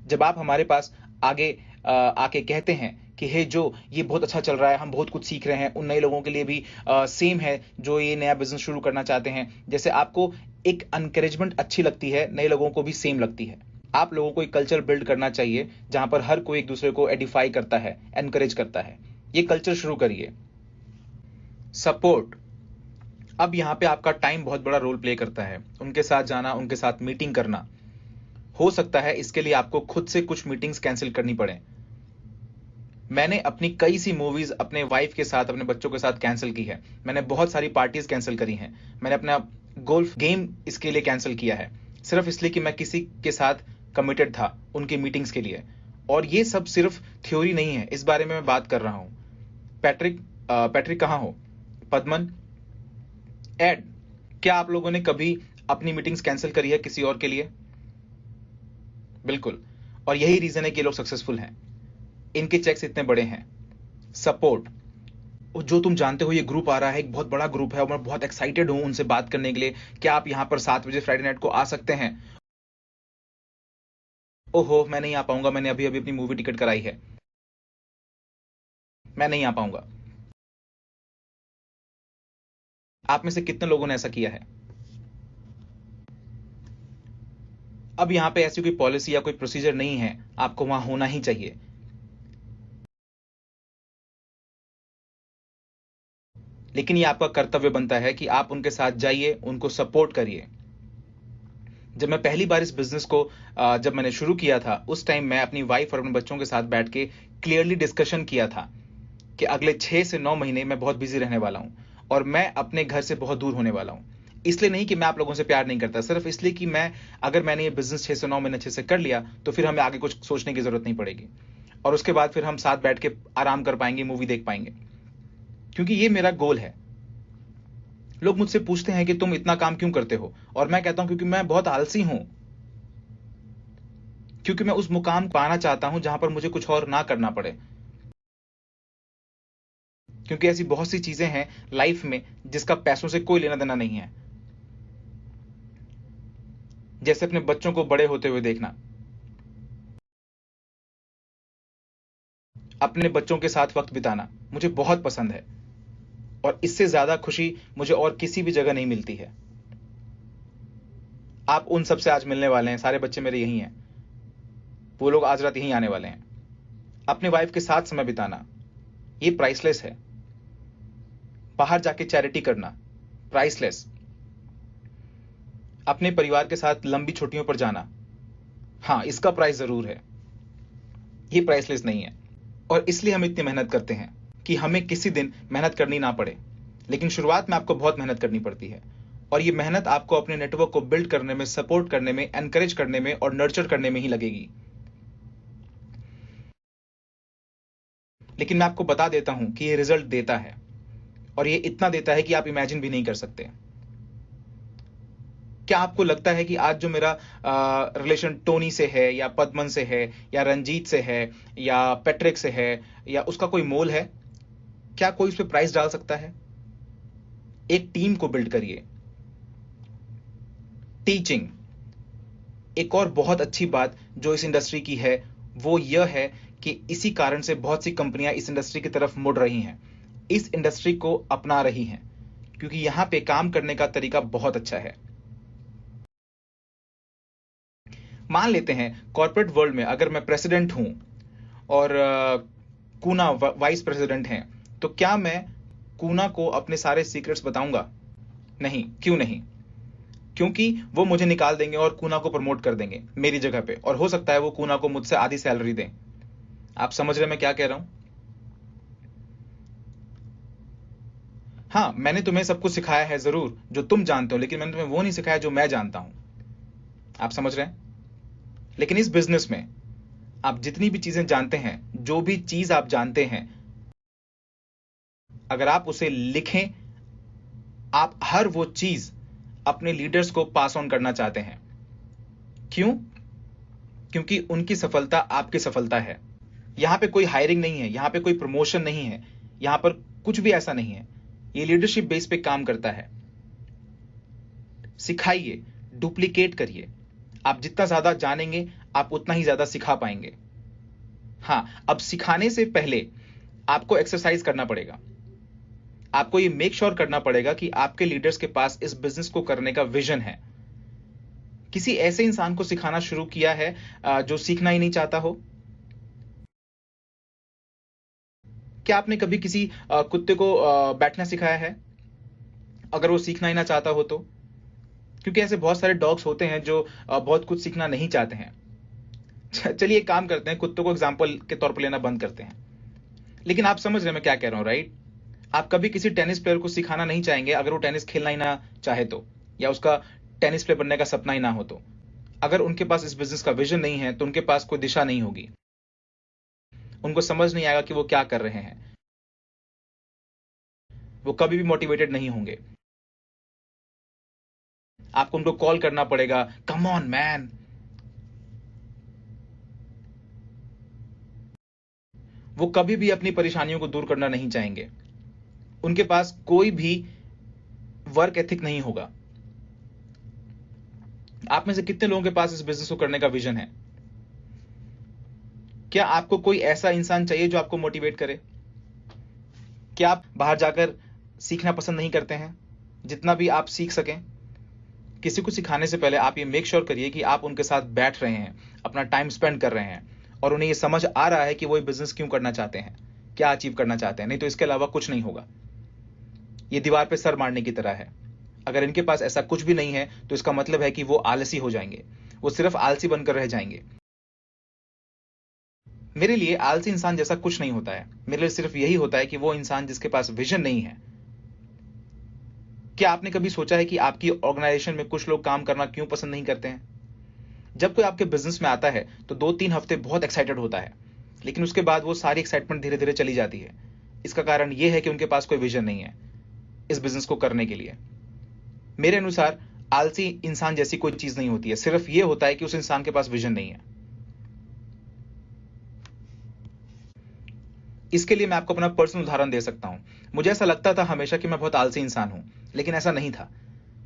जब आप हमारे पास आगे आके कहते हैं कि हे जो, ये बहुत अच्छा चल रहा है, हम बहुत कुछ सीख रहे हैं, उन नए लोगों के लिए भी सेम है जो ये नया बिजनेस शुरू करना चाहते हैं। जैसे आपको एक एनकरेजमेंट अच्छी लगती है, नए लोगों को भी सेम लगती है। आप लोगों को एक कल्चर बिल्ड करना चाहिए जहां पर हर कोई एक दूसरे को एडिफाई करता है, एनकरेज करता है। ये कल्चर शुरू करिए। सपोर्ट, अब यहां पे आपका टाइम बहुत बड़ा रोल प्ले करता है। उनके साथ जाना, उनके साथ मीटिंग करना। हो सकता है इसके लिए आपको खुद से कुछ मीटिंग्स कैंसिल करनी पड़े। मैंने अपनी कई सी मूवीज अपने वाइफ के साथ, अपने बच्चों के साथ कैंसिल की है। मैंने बहुत सारी पार्टीज कैंसिल करी हैं। मैंने अपना गोल्फ गेम इसके लिए कैंसिल किया है, सिर्फ इसलिए कि मैं किसी के साथ कमिटेड था उनकी मीटिंग्स के लिए। और ये सब सिर्फ थ्योरी नहीं है, इस बारे में मैं बात कर रहा हूं। पैट्रिक कहां हो? पद्मन, एड, क्या आप लोगों ने कभी अपनी मीटिंग्स कैंसिल करी है किसी और के लिए? बिल्कुल। और यही रीजन है कि ये लोग सक्सेसफुल हैं, इनके चेक्स इतने बड़े हैं। सपोर्ट, जो तुम जानते हो ये ग्रुप आ रहा है, एक बहुत बड़ा ग्रुप है और मैं बहुत एक्साइटेड हूं उनसे बात करने के लिए, क्या आप यहां पर 7 बजे फ्राइडे नाइट को आ सकते हैं? ओहो, मैं नहीं आ पाऊंगा, मैंने अभी अभी अपनी मूवी टिकट कराई है, मैं नहीं आ पाऊंगा। आप में से कितने लोगों ने ऐसा किया है? अब यहां पे ऐसी कोई पॉलिसी या कोई प्रोसीजर नहीं है, आपको वहां होना ही चाहिए। लेकिन ये आपका कर्तव्य बनता है कि आप उनके साथ जाइए, उनको सपोर्ट करिए। जब मैं पहली बार इस बिजनेस को जब मैंने शुरू किया था, उस टाइम मैं अपनी वाइफ और अपने बच्चों के साथ बैठ के क्लियरली डिस्कशन किया था कि अगले 6 से 9 महीने मैं बहुत बिजी रहने वाला हूं और मैं अपने घर से बहुत दूर होने वाला हूं। इसलिए नहीं कि मैं आप लोगों से प्यार नहीं करता, सिर्फ इसलिए कि अगर मैंने ये बिजनेस 6 से 9 महीने अच्छे से कर लिया तो फिर हमें आगे कुछ सोचने की जरूरत नहीं पड़ेगी और उसके बाद फिर हम साथ बैठ के आराम कर पाएंगे, मूवी देख पाएंगे। क्योंकि ये मेरा गोल है। लोग मुझसे पूछते हैं कि तुम इतना काम क्यों करते हो, और मैं कहता हूं क्योंकि मैं बहुत आलसी हूं। क्योंकि मैं उस मुकाम पाना चाहता हूं जहां पर मुझे कुछ और ना करना पड़े। क्योंकि ऐसी बहुत सी चीजें हैं लाइफ में जिसका पैसों से कोई लेना देना नहीं है। जैसे अपने बच्चों को बड़े होते हुए देखना, अपने बच्चों के साथ वक्त बिताना मुझे बहुत पसंद है और इससे ज्यादा खुशी मुझे और किसी भी जगह नहीं मिलती है। आप उन सबसे आज मिलने वाले हैं, सारे बच्चे मेरे यही हैं, वो लोग आज रात यहीं आने वाले हैं। अपने वाइफ के साथ समय बिताना, ये प्राइसलेस है। बाहर जाके चैरिटी करना, प्राइसलेस। अपने परिवार के साथ लंबी छुट्टियों पर जाना, हाँ, इसका प्राइस जरूर है, ये प्राइसलेस नहीं है। और इसलिए हम इतनी मेहनत करते हैं कि हमें किसी दिन मेहनत करनी ना पड़े। लेकिन शुरुआत में आपको बहुत मेहनत करनी पड़ती है और ये मेहनत आपको अपने नेटवर्क को बिल्ड करने में, सपोर्ट करने में, एनकरेज करने में और नर्चर करने में ही लगेगी। लेकिन मैं आपको बता देता हूं कि ये रिजल्ट देता है और ये इतना देता है कि आप इमेजिन भी नहीं कर सकते। क्या आपको लगता है कि आज जो मेरा रिलेशन टोनी से है या पद्मन से है या रंजीत से है या पैट्रिक से है या उसका कोई मोल है? क्या कोई उस पर प्राइस डाल सकता है? एक टीम को बिल्ड करिए। टीचिंग, एक और बहुत अच्छी बात जो इस इंडस्ट्री की है वो यह है कि इसी कारण से बहुत सी कंपनियां इस इंडस्ट्री की तरफ मुड़ रही हैं, इस इंडस्ट्री को अपना रही हैं, क्योंकि यहां पे काम करने का तरीका बहुत अच्छा है। मान लेते हैं कॉर्पोरेट वर्ल्ड में अगर मैं प्रेसिडेंट हूं और कूना वाइस प्रेसिडेंट हैं, तो क्या मैं कूना को अपने सारे सीक्रेट्स बताऊंगा? नहीं। क्यों नहीं? क्योंकि वो मुझे निकाल देंगे और कूना को प्रमोट कर देंगे मेरी जगह पे, और हो सकता है वो कूना को मुझसे आधी सैलरी दें। आप समझ रहे मैं क्या कह रहा हूं? हाँ, मैंने तुम्हें सब कुछ सिखाया है जरूर जो तुम जानते हो, लेकिन मैंने तुम्हें वो नहीं सिखाया जो मैं जानता हूं। आप समझ रहे हैं? लेकिन इस बिजनेस में आप जितनी भी चीजें जानते हैं, जो भी चीज आप जानते हैं, अगर आप उसे लिखें, आप हर वो चीज अपने लीडर्स को पास ऑन करना चाहते हैं। क्यों? क्योंकि उनकी सफलता आपकी सफलता है। यहां पे कोई हायरिंग नहीं है, यहां पे कोई प्रमोशन नहीं है, यहां पर कुछ भी ऐसा नहीं है। ये लीडरशिप बेस पे काम करता है। सिखाइए, डुप्लीकेट करिए। आप जितना ज्यादा जानेंगे, आप उतना ही ज्यादा सिखा पाएंगे। हां, अब सिखाने से पहले आपको एक्सरसाइज करना पड़ेगा। आपको ये मेक श्योर करना पड़ेगा कि आपके लीडर्स के पास इस बिजनेस को करने का विजन है। किसी ऐसे इंसान को सिखाना शुरू किया है जो सीखना ही नहीं चाहता हो? क्या आपने कभी किसी कुत्ते को बैठना सिखाया है अगर वो सीखना ही ना चाहता हो तो? क्योंकि ऐसे बहुत सारे डॉग्स होते हैं जो बहुत कुछ सीखना नहीं चाहते हैं। चलिए एक काम करते हैं, कुत्तों को एग्जांपल के तौर पर लेना बंद करते हैं। लेकिन आप समझ रहे हैं मैं क्या कह रहा हूं, राइट? आप कभी किसी टेनिस प्लेयर को सिखाना नहीं चाहेंगे अगर वो टेनिस खेलना ही ना चाहे तो, या उसका टेनिस प्लेयर बनने का सपना ही ना हो तो। अगर उनके पास इस बिजनेस का विजन नहीं है तो उनके पास कोई दिशा नहीं होगी। उनको समझ नहीं आएगा कि वो क्या कर रहे हैं। वो कभी भी मोटिवेटेड नहीं होंगे। आपको उनको कॉल करना पड़ेगा, कम ऑन मैन। वो कभी भी अपनी परेशानियों को दूर करना नहीं चाहेंगे। उनके पास कोई भी वर्क एथिक नहीं होगा। आप में से कितने लोगों के पास इस बिजनेस को करने का विजन है? क्या आपको कोई ऐसा इंसान चाहिए जो आपको मोटिवेट करे? क्या आप बाहर जाकर सीखना पसंद नहीं करते हैं? जितना भी आप सीख सकें, किसी को सिखाने से पहले आप ये मेक श्योर करिए कि आप उनके साथ बैठ रहे हैं, अपना टाइम स्पेंड कर रहे हैं और उन्हें ये समझ आ रहा है कि वो ये बिजनेस क्यों करना चाहते हैं, क्या अचीव करना चाहते हैं। नहीं तो इसके अलावा कुछ नहीं होगा। ये दीवार पे सर मारने की तरह है। अगर इनके पास ऐसा कुछ भी नहीं है तो इसका मतलब है कि वो आलसी हो जाएंगे, वो सिर्फ आलसी बनकर रह जाएंगे। मेरे लिए आलसी इंसान जैसा कुछ नहीं होता है। मेरे लिए सिर्फ यही होता है कि वो इंसान जिसके पास विजन नहीं है। क्या आपने कभी सोचा है कि आपकी ऑर्गेनाइजेशन में कुछ लोग काम करना क्यों पसंद नहीं करते हैं? जब कोई आपके बिजनेस में आता है तो 2-3 हफ्ते बहुत एक्साइटेड होता है, लेकिन उसके बाद वो सारी एक्साइटमेंट धीरे धीरे चली जाती है। इसका कारण यह है कि उनके पास कोई विजन नहीं है इस बिजनेस को करने के लिए। मेरे अनुसार आलसी इंसान जैसी कोई चीज नहीं होती है, सिर्फ यह होता है कि उस इंसान के पास विजन नहीं है। इसके लिए मैं आपको अपना पर्सनल उदाहरण दे सकता हूं। मुझे ऐसा लगता था हमेशा कि मैं बहुत आलसी इंसान हूं, लेकिन ऐसा नहीं था।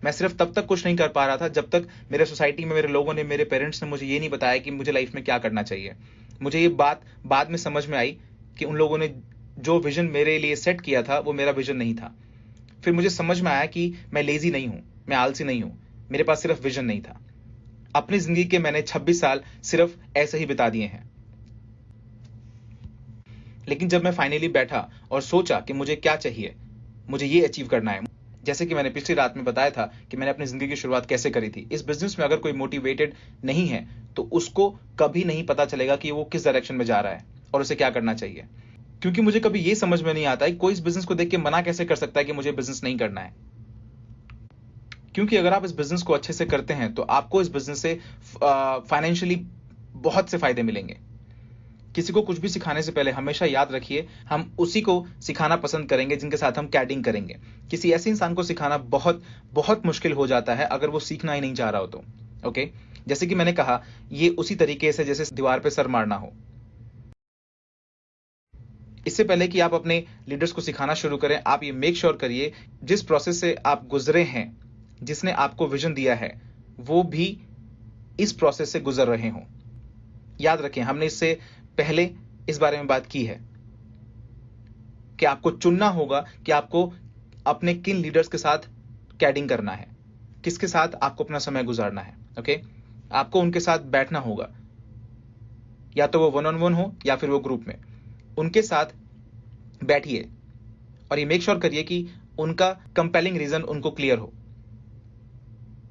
मैं सिर्फ तब तक कुछ नहीं कर पा रहा था जब तक मेरे सोसाइटी में मेरे लोगों ने, मेरे पेरेंट्स ने मुझे ये नहीं बताया कि मुझे लाइफ में क्या करना चाहिए। मुझे ये बात बाद में समझ में आई कि उन लोगों ने जो विजन मेरे लिए सेट किया था वो मेरा विजन नहीं था। फिर मुझे समझ में आया कि मैं लेजी नहीं हूं, मैं आलसी नहीं हूं, मेरे पास सिर्फ विजन नहीं था। अपनी जिंदगी के मैंने 26 साल सिर्फ ऐसे ही बिता दिए हैं। लेकिन जब मैं फाइनली बैठा और सोचा कि मुझे क्या चाहिए, मुझे ये अचीव करना है, जैसे कि मैंने पिछली रात में बताया था कि मैंने अपनी जिंदगी की शुरुआत कैसे करी थी। इस बिजनेस में अगर कोई मोटिवेटेड नहीं है तो उसको कभी नहीं पता चलेगा कि वो किस डायरेक्शन में जा रहा है और उसे क्या करना चाहिए। क्योंकि मुझे कभी ये समझ में नहीं आता है कोई इस बिजनेस को देख के मना कैसे कर सकता है कि मुझे बिजनेस नहीं करना है। क्योंकि अगर आप इस बिजनेस को अच्छे से करते हैं तो आपको इस बिजनेस से फाइनेंशियली बहुत से फायदे मिलेंगे। किसी को कुछ भी सिखाने से पहले हमेशा याद रखिए, हम उसी को सिखाना पसंद करेंगे जिनके साथ हम कैडिंग करेंगे। किसी ऐसे इंसान को सिखाना बहुत बहुत मुश्किल हो जाता है अगर वो सीखना ही नहीं चाह रहा हो तो। ओके, जैसे कि मैंने कहा, ये उसी तरीके से जैसे दीवार पे सर मारना हो। इससे पहले कि आप अपने लीडर्स को सिखाना शुरू करें, आप ये मेक श्योर करिए जिस प्रोसेस से आप गुजरे हैं, जिसने आपको विजन दिया है, वो भी इस प्रोसेस से गुजर रहे हों। याद रखें, हमने इससे पहले इस बारे में बात की है कि आपको चुनना होगा कि आपको अपने किन लीडर्स के साथ कैडिंग करना है, किसके साथ आपको अपना समय गुजारना है। ओके, आपको उनके साथ बैठना होगा, या तो वो वन ऑन वन हो या फिर वो ग्रुप में। उनके साथ बैठिए और ये मेक श्योर करिए कि उनका कंपेलिंग रीजन उनको क्लियर हो।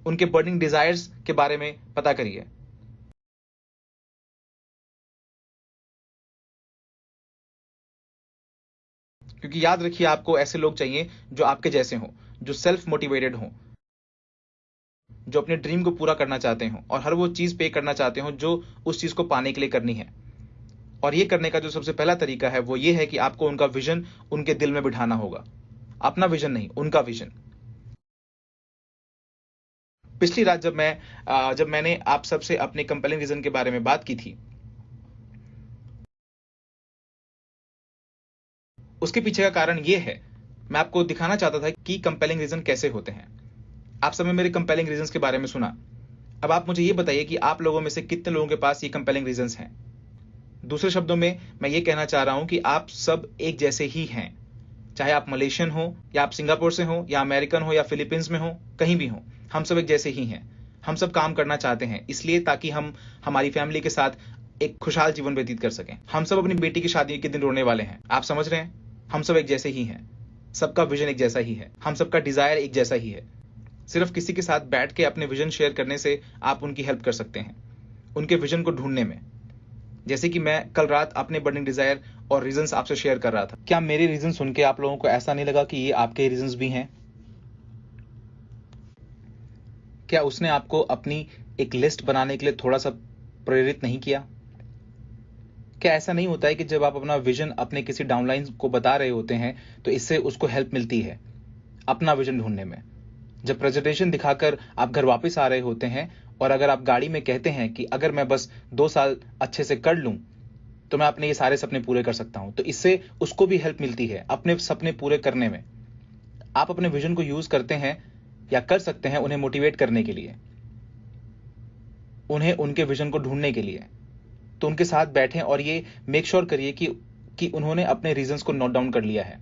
उनके बर्निंग डिजायर्स के बारे में पता करिए। क्योंकि याद रखिए, आपको ऐसे लोग चाहिए जो आपके जैसे हों, जो सेल्फ मोटिवेटेड हों, जो अपने ड्रीम को पूरा करना चाहते हों और हर वो चीज पे करना चाहते हों जो उस चीज को पाने के लिए करनी है। और ये करने का जो सबसे पहला तरीका है वो ये है कि आपको उनका विजन उनके दिल में बिठाना होगा। अपना विजन नहीं, उनका विजन। पिछली रात जब मैंने आप सबसे अपने कंपेलिंग रीजन के बारे में बात की थी, उसके पीछे का कारण ये है, मैं आपको दिखाना चाहता था कि कंपेलिंग रीजन कैसे होते हैं। आप सबने मेरे कंपेलिंग रीजंस के बारे में सुना। अब आप मुझे ये बताइए कि आप लोगों में से कितने लोगों के पास ये कंपेलिंग रीजंस हैं। दूसरे शब्दों में मैं ये कहना चाह रहा हूं कि आप सब एक जैसे ही हैं, चाहे आप मलेशियन हो या आप सिंगापुर से हो या अमेरिकन हो या फिलीपींस में हो, कहीं भी हो, हम सब एक जैसे ही हैं। हम सब काम करना चाहते हैं इसलिए ताकि हम हमारी फैमिली के साथ एक खुशहाल जीवन व्यतीत कर सकें। हम सब अपनी बेटी की शादी के दिन रोने वाले हैं। आप समझ रहे हैं? हम सब एक जैसे ही हैं, सबका विजन एक जैसा ही है, हम सबका डिजायर एक जैसा ही है। सिर्फ किसी के साथ बैठ के अपने विजन शेयर करने से आप उनकी हेल्प कर सकते हैं, उनके विजन को ढूंढने में। जैसे कि मैं कल रात अपने बर्निंग डिजायर और रीजंस आपसे शेयर कर रहा था। क्या मेरे रीजन सुन के आप लोगों को ऐसा नहीं लगा कि ये आपके रीजंस भी हैं? क्या उसने आपको अपनी एक लिस्ट बनाने के लिए थोड़ा सा प्रेरित नहीं किया? क्या ऐसा नहीं होता है कि जब आप अपना विजन अपने किसी डाउनलाइन को बता रहे होते हैं तो इससे उसको हेल्प मिलती है अपना विजन ढूंढने में? जब प्रेजेंटेशन दिखाकर आप घर वापस आ रहे होते हैं और अगर आप गाड़ी में कहते हैं कि अगर मैं बस 2 साल अच्छे से कर लूं तो मैं अपने ये सारे सपने पूरे कर सकता हूं, तो इससे उसको भी हेल्प मिलती है अपने सपने पूरे करने में। आप अपने विजन को यूज करते हैं या कर सकते हैं उन्हें मोटिवेट करने के लिए, उन्हें उनके विजन को ढूंढने के लिए। तो उनके साथ बैठें और ये मेक श्योर करिए कि उन्होंने अपने रीजंस को नोट डाउन कर लिया है।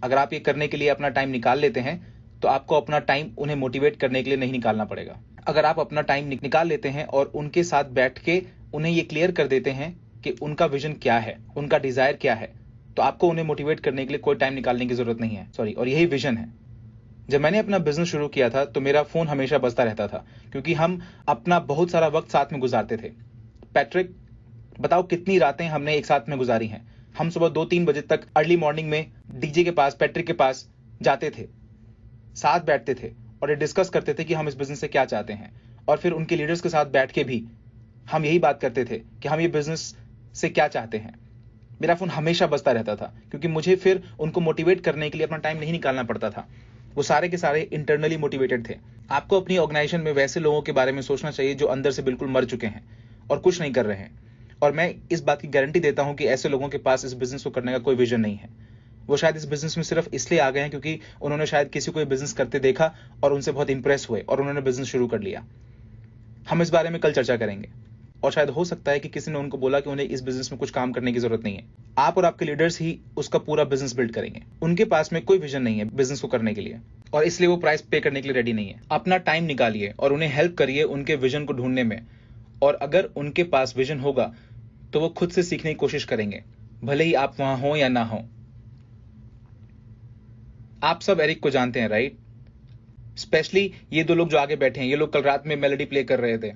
अगर आप ये करने के लिए अपना टाइम निकाल लेते हैं तो आपको अपना टाइम उन्हें मोटिवेट करने के लिए नहीं निकालना पड़ेगा। अगर आप अपना टाइम निकाल लेते हैं और उनके साथ बैठ के उन्हें ये क्लियर कर देते हैं कि उनका विजन क्या है, उनका डिजायर क्या है, तो आपको उन्हें मोटिवेट करने के लिए कोई टाइम निकालने की जरूरत नहीं है। और यही विजन है। जब मैंने अपना बिजनेस शुरू किया था तो मेरा फोन हमेशा बजता रहता था क्योंकि हम अपना बहुत सारा वक्त साथ में गुजारते थे। पैट्रिक, बताओ कितनी रातें हमने एक साथ में गुजारी हैं। हम सुबह 2-3 बजे तक अर्ली मॉर्निंग में डीजे के पास, पैट्रिक के पास जाते थे, साथ बैठते थे और ये डिस्कस करते थे कि हम इस बिजनेस से क्या चाहते हैं। और फिर उनके लीडर्स के साथ बैठ के भी हम यही बात करते थे कि हम ये बिजनेस से क्या चाहते हैं। मेरा फोन हमेशा बजता रहता था क्योंकि मुझे फिर उनको मोटिवेट करने के लिए अपना टाइम नहीं निकालना पड़ता था। वो सारे के सारे इंटरनली मोटिवेटेड थे। आपको अपनी ऑर्गेनाइजेशन में वैसे लोगों के बारे में सोचना चाहिए जो अंदर से बिल्कुल मर चुके हैं और कुछ नहीं कर रहे हैं। और मैं इस बात की गारंटी देता हूं कि ऐसे लोगों के पास इस बिजनेस को करने का कोई विजन नहीं है। वो शायद इस बिजनेस में सिर्फ इसलिए आ गए हैं क्योंकि उन्होंने शायद किसी को बिजनेस करते देखा और उनसे बहुत इंप्रेस हुए और उन्होंने बिजनेस शुरू कर लिया। हम इस बारे में कल चर्चा करेंगे और शायद हो सकता है कि किसी ने उनको बोला कि उन्हें इस बिजनेस में कुछ काम करने की जरूरत नहीं है। आप और आपके लीडर्स ही उसका पूरा बिजनेस बिल्ड करेंगे। उनके पास में कोई विजन नहीं है बिजनेस को करने के लिए और इसलिए वो प्राइस पे करने के लिए रेडी नहीं है। अपना टाइम निकालिए और उन्हें हेल्प करिए उनके विजन को ढूंढने में। और अगर उनके पास विजन होगा तो वो खुद से सीखने की कोशिश करेंगे, भले ही आप वहां हो या ना हो। आप सब एरिक को जानते हैं, राइट? स्पेशली ये 2 लोग जो आगे बैठे हैं, ये लोग कल रात में मेलोडी प्ले कर रहे थे।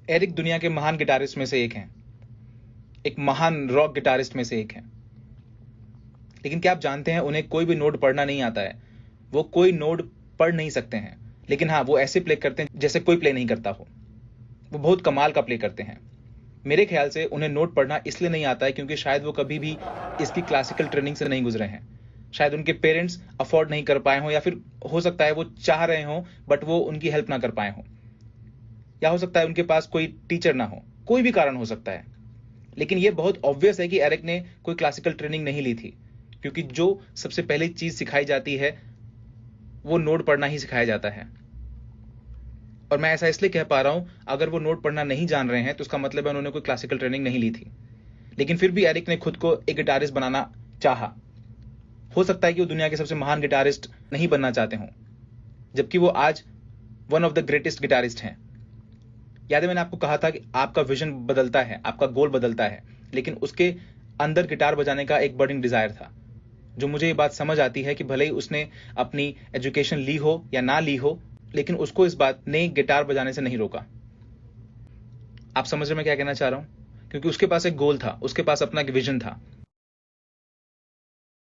एरिक दुनिया के महान गिटारिस्ट में से एक हैं, एक महान रॉक गिटारिस्ट में से एक हैं। लेकिन क्या आप जानते हैं उन्हें कोई भी नोट पढ़ना नहीं आता है। वो कोई नोट पढ़ नहीं सकते हैं, लेकिन हाँ, वो ऐसे प्ले करते हैं जैसे कोई प्ले नहीं करता हो। वो बहुत कमाल का प्ले करते हैं। मेरे ख्याल से उन्हें नोट पढ़ना इसलिए नहीं आता है क्योंकि शायद वो कभी भी इसकी क्लासिकल ट्रेनिंग से नहीं गुजरे हैं। शायद उनके पेरेंट्स अफोर्ड नहीं कर पाए हों, या फिर हो सकता है वो चाह रहे हों बट वो उनकी हेल्प ना कर पाए हों, या हो सकता है उनके पास कोई टीचर ना हो। कोई भी कारण हो सकता है, लेकिन ये बहुत ऑब्वियस है कि एरिक ने कोई क्लासिकल ट्रेनिंग नहीं ली थी, क्योंकि जो सबसे पहली चीज सिखाई जाती है वो नोट पढ़ना ही सिखाया जाता है। और मैं ऐसा इसलिए कह पा रहा हूं, अगर वो नोट पढ़ना नहीं जान रहे हैं तो उसका मतलब है उन्होंने कोई क्लासिकल ट्रेनिंग नहीं ली थी। लेकिन फिर भी एरिक ने खुद को एक गिटारिस्ट बनाना चाहा। हो सकता है कि वो दुनिया के सबसे महान गिटारिस्ट नहीं बनना चाहते हों, जबकि वो आज one of the greatest guitarist हैं। याद है मैंने आपको कहा था कि आपका विजन बदलता है, आपका गोल बदलता है, लेकिन उसके अंदर गिटार बजाने का एक बर्निंग डिजायर था। जो मुझे ये बात समझ आती है कि भले ही उसने अपनी एजुकेशन ली हो या ना ली हो, लेकिन उसको इस बात ने गिटार बजाने से नहीं रोका। आप समझ रहे मैं क्या कहना चाह रहा हूं? क्योंकि उसके पास एक गोल था, उसके पास अपना एक विजन था।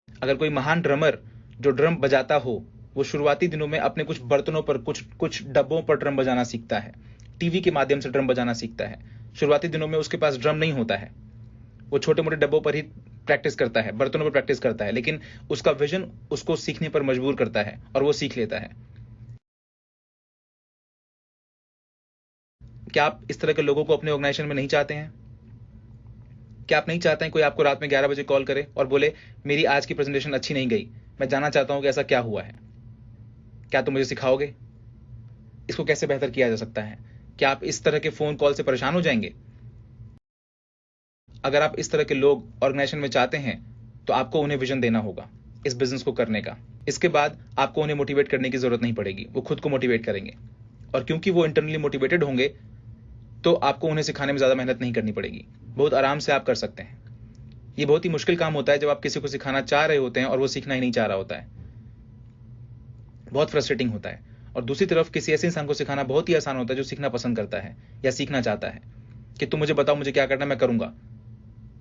अगर कोई महान ड्रमर जो ड्रम बजाता हो, वो शुरुआती दिनों में अपने कुछ बर्तनों पर, कुछ डब्बों पर ड्रम बजाना सीखता है, टीवी के माध्यम से ड्रम बजाना सीखता है। शुरुआती दिनों में उसके पास ड्रम नहीं होता है, वो छोटे मोटे डब्बों पर ही प्रैक्टिस करता है, बर्तनों पर प्रैक्टिस करता है, लेकिन उसका विजन उसको सीखने पर मजबूर करता है और वो सीख लेता है। क्या आप इस तरह के लोगों को अपने ऑर्गेनाइजेशन में नहीं चाहते हैं? क्या आप नहीं चाहते हैं कोई आपको रात में 11 बजे कॉल करे और बोले मेरी आज की प्रेजेंटेशन अच्छी नहीं गई, मैं जानना चाहता हूं कि ऐसा क्या हुआ है, क्या तुम मुझे सिखाओगे, इसको कैसे बेहतर किया जा सकता है? क्या आप इस तरह के फोन कॉल से परेशान हो जाएंगे? अगर आप इस तरह के लोग ऑर्गेनाइजेशन में चाहते हैं तो आपको उन्हें विजन देना होगा इस बिजनेस को करने का। इसके बाद आपको उन्हें मोटिवेट करने की जरूरत नहीं पड़ेगी, वो खुद को मोटिवेट करेंगे। और क्योंकि वो इंटरनली मोटिवेटेड होंगे तो आपको उन्हें सिखाने में ज्यादा मेहनत नहीं करनी पड़ेगी, बहुत आराम से आप कर सकते हैं। ये बहुत ही मुश्किल काम होता है जब आप किसी को सिखाना चाह रहे होते हैं और वो सीखना ही नहीं चाह रहा होता है। बहुत फ्रस्ट्रेटिंग होता है। और दूसरी तरफ किसी ऐसे इंसान को सिखाना बहुत ही आसान होता है जो सीखना पसंद करता है या सीखना चाहता है, कि तुम मुझे बताओ मुझे क्या करना है, मैं करूंगा।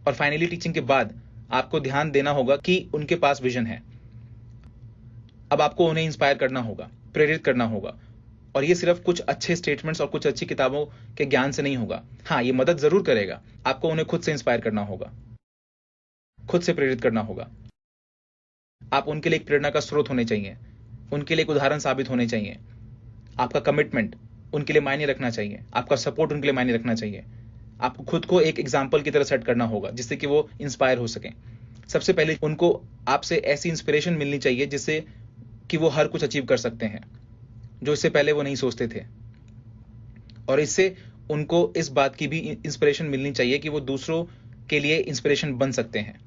और फाइनली टीचिंग के बाद आपको ध्यान देना होगा कि उनके पास विजन है। अब आपको उन्हें इंस्पायर करना होगा, प्रेरित करना होगा। और ये सिर्फ कुछ अच्छे स्टेटमेंट्स और कुछ अच्छी किताबों के ज्ञान से नहीं होगा। हाँ, ये मदद जरूर करेगा। आपको उन्हें खुद से इंस्पायर करना होगा, खुद से प्रेरित करना होगा। आप उनके लिए एक प्रेरणा का स्रोत होने चाहिए, उनके लिए एक उदाहरण साबित होने चाहिए। आपका कमिटमेंट उनके लिए मायने रखना चाहिए, आपका सपोर्ट उनके लिए मायने रखना चाहिए। आपको खुद को एक एग्जाम्पल की तरह सेट करना होगा जिससे कि वो इंस्पायर हो सके। सबसे पहले उनको आपसे ऐसी इंस्पिरेशन मिलनी चाहिए जिससे कि वो हर कुछ अचीव कर सकते हैं जो इससे पहले वो नहीं सोचते थे। और इससे उनको इस बात की भी इंस्पिरेशन मिलनी चाहिए कि वो दूसरों के लिए इंस्पिरेशन बन सकते हैं।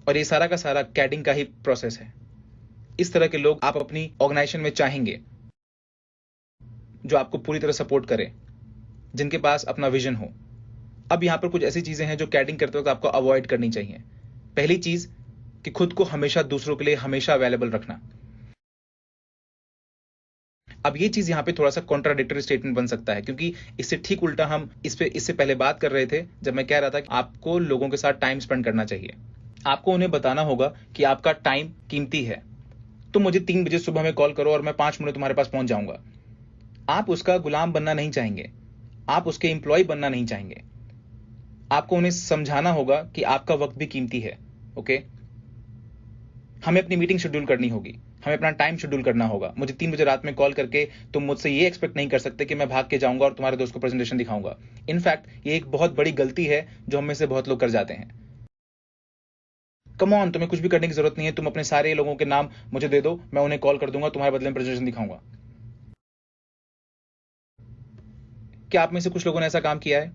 और ये सारा का सारा कैडिंग का ही प्रोसेस है। इस तरह के लोग आप अपनी ऑर्गेनाइजेशन में चाहेंगे, जो आपको पूरी तरह सपोर्ट करे, जिनके पास अपना विजन हो। अब यहां पर कुछ ऐसी चीजें हैं जो कैडिंग करते वक्त आपको अवॉइड करनी चाहिए। पहली चीज कि खुद को हमेशा दूसरों के लिए हमेशा अवेलेबल रखना। अब ये चीज यहां पे थोड़ा सा कॉन्ट्राडिक्टरी स्टेटमेंट बन सकता है, क्योंकि इससे ठीक उल्टा हम इससे पहले बात कर रहे थे जब मैं कह रहा था कि आपको लोगों के साथ टाइम स्पेंड करना चाहिए। आपको उन्हें बताना होगा कि आपका टाइम कीमती है। तुम मुझे 3 बजे सुबह में कॉल करो और मैं 5 मिनट तुम्हारे पास पहुंच जाऊंगा। आप उसका गुलाम बनना नहीं चाहेंगे, आप उसके एम्प्लॉय बनना नहीं चाहेंगे। आपको उन्हें समझाना होगा कि आपका वक्त भी कीमती है। ओके, हमें अपनी मीटिंग शेड्यूल करनी होगी, हमें अपना टाइम शेड्यूल करना होगा। मुझे 3 बजे रात में कॉल करके तुम मुझसे ये एक्सपेक्ट नहीं कर सकते कि मैं भाग के जाऊंगा और तुम्हारे दोस्त को प्रेजेंटेशन दिखाऊंगा। इनफैक्ट ये एक बहुत बड़ी गलती है जो हम में से बहुत लोग कर जाते हैं। कम ऑन, तुम्हें कुछ भी करने की जरूरत नहीं है, तुम अपने सारे लोगों के नाम मुझे दे दो, मैं उन्हें कॉल कर दूंगा, तुम्हारे बदले में प्रेजेंटेशन दिखाऊंगा। क्या आप में से कुछ लोगों ने ऐसा काम किया है?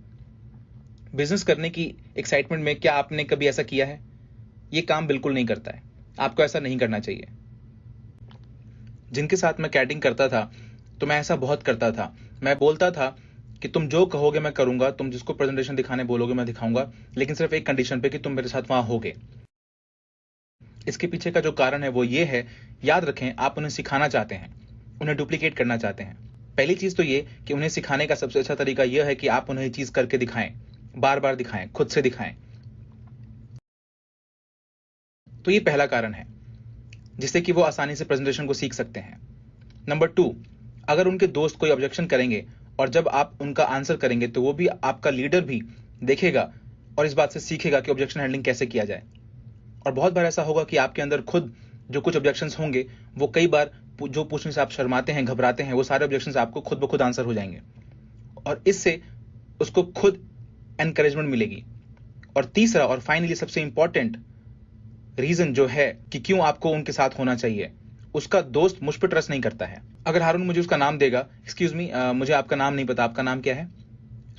बिजनेस करने की एक्साइटमेंट में क्या आपने कभी ऐसा किया है? ये काम बिल्कुल नहीं करता है, आपको ऐसा नहीं करना चाहिए। जिनके साथ मैं कैडिंग करता था तो मैं ऐसा बहुत करता था। मैं बोलता था कि तुम जो कहोगे मैं करूंगा, तुम जिसको प्रेजेंटेशन दिखाने बोलोगे मैं दिखाऊंगा, लेकिन सिर्फ एक कंडीशन पे कि तुम मेरे साथ वहां होगे। इसके पीछे का जो कारण है वो ये है, याद रखें, आप उन्हें सिखाना चाहते हैं, उन्हें डुप्लीकेट करना चाहते हैं। पहली चीज तो ये कि उन्हें सिखाने का सबसे अच्छा तरीका यह है कि आप उन्हें चीज करके दिखाएं, बार बार दिखाएं, खुद से दिखाएं। तो ये पहला कारण है जिससे कि वो आसानी से प्रेजेंटेशन को सीख सकते हैं। नंबर 2, अगर उनके दोस्त कोई ऑब्जेक्शन करेंगे और जब आप उनका आंसर करेंगे तो वो भी आपका लीडर भी देखेगा और इस बात से सीखेगा कि ऑब्जेक्शन हैंडलिंग कैसे किया जाए। और बहुत बार ऐसा होगा कि आपके अंदर खुद जो कुछ ऑब्जेक्शंस होंगे वो कई बार जो पूछने से आप शर्माते हैं, घबराते हैं, वो सारे ऑब्जेक्शंस आपको खुद ब खुद आंसर हो जाएंगे और इससे उसको खुद एनकरेजमेंट मिलेगी। और तीसरा और फाइनली सबसे इंपॉर्टेंट रीजन जो है कि क्यों आपको उनके साथ होना चाहिए, उसका दोस्त मुझ पर ट्रस्ट नहीं करता है। अगर हारून मुझे उसका नाम देगा, एक्सक्यूज मी, मुझे आपका नाम नहीं पता, आपका नाम क्या है?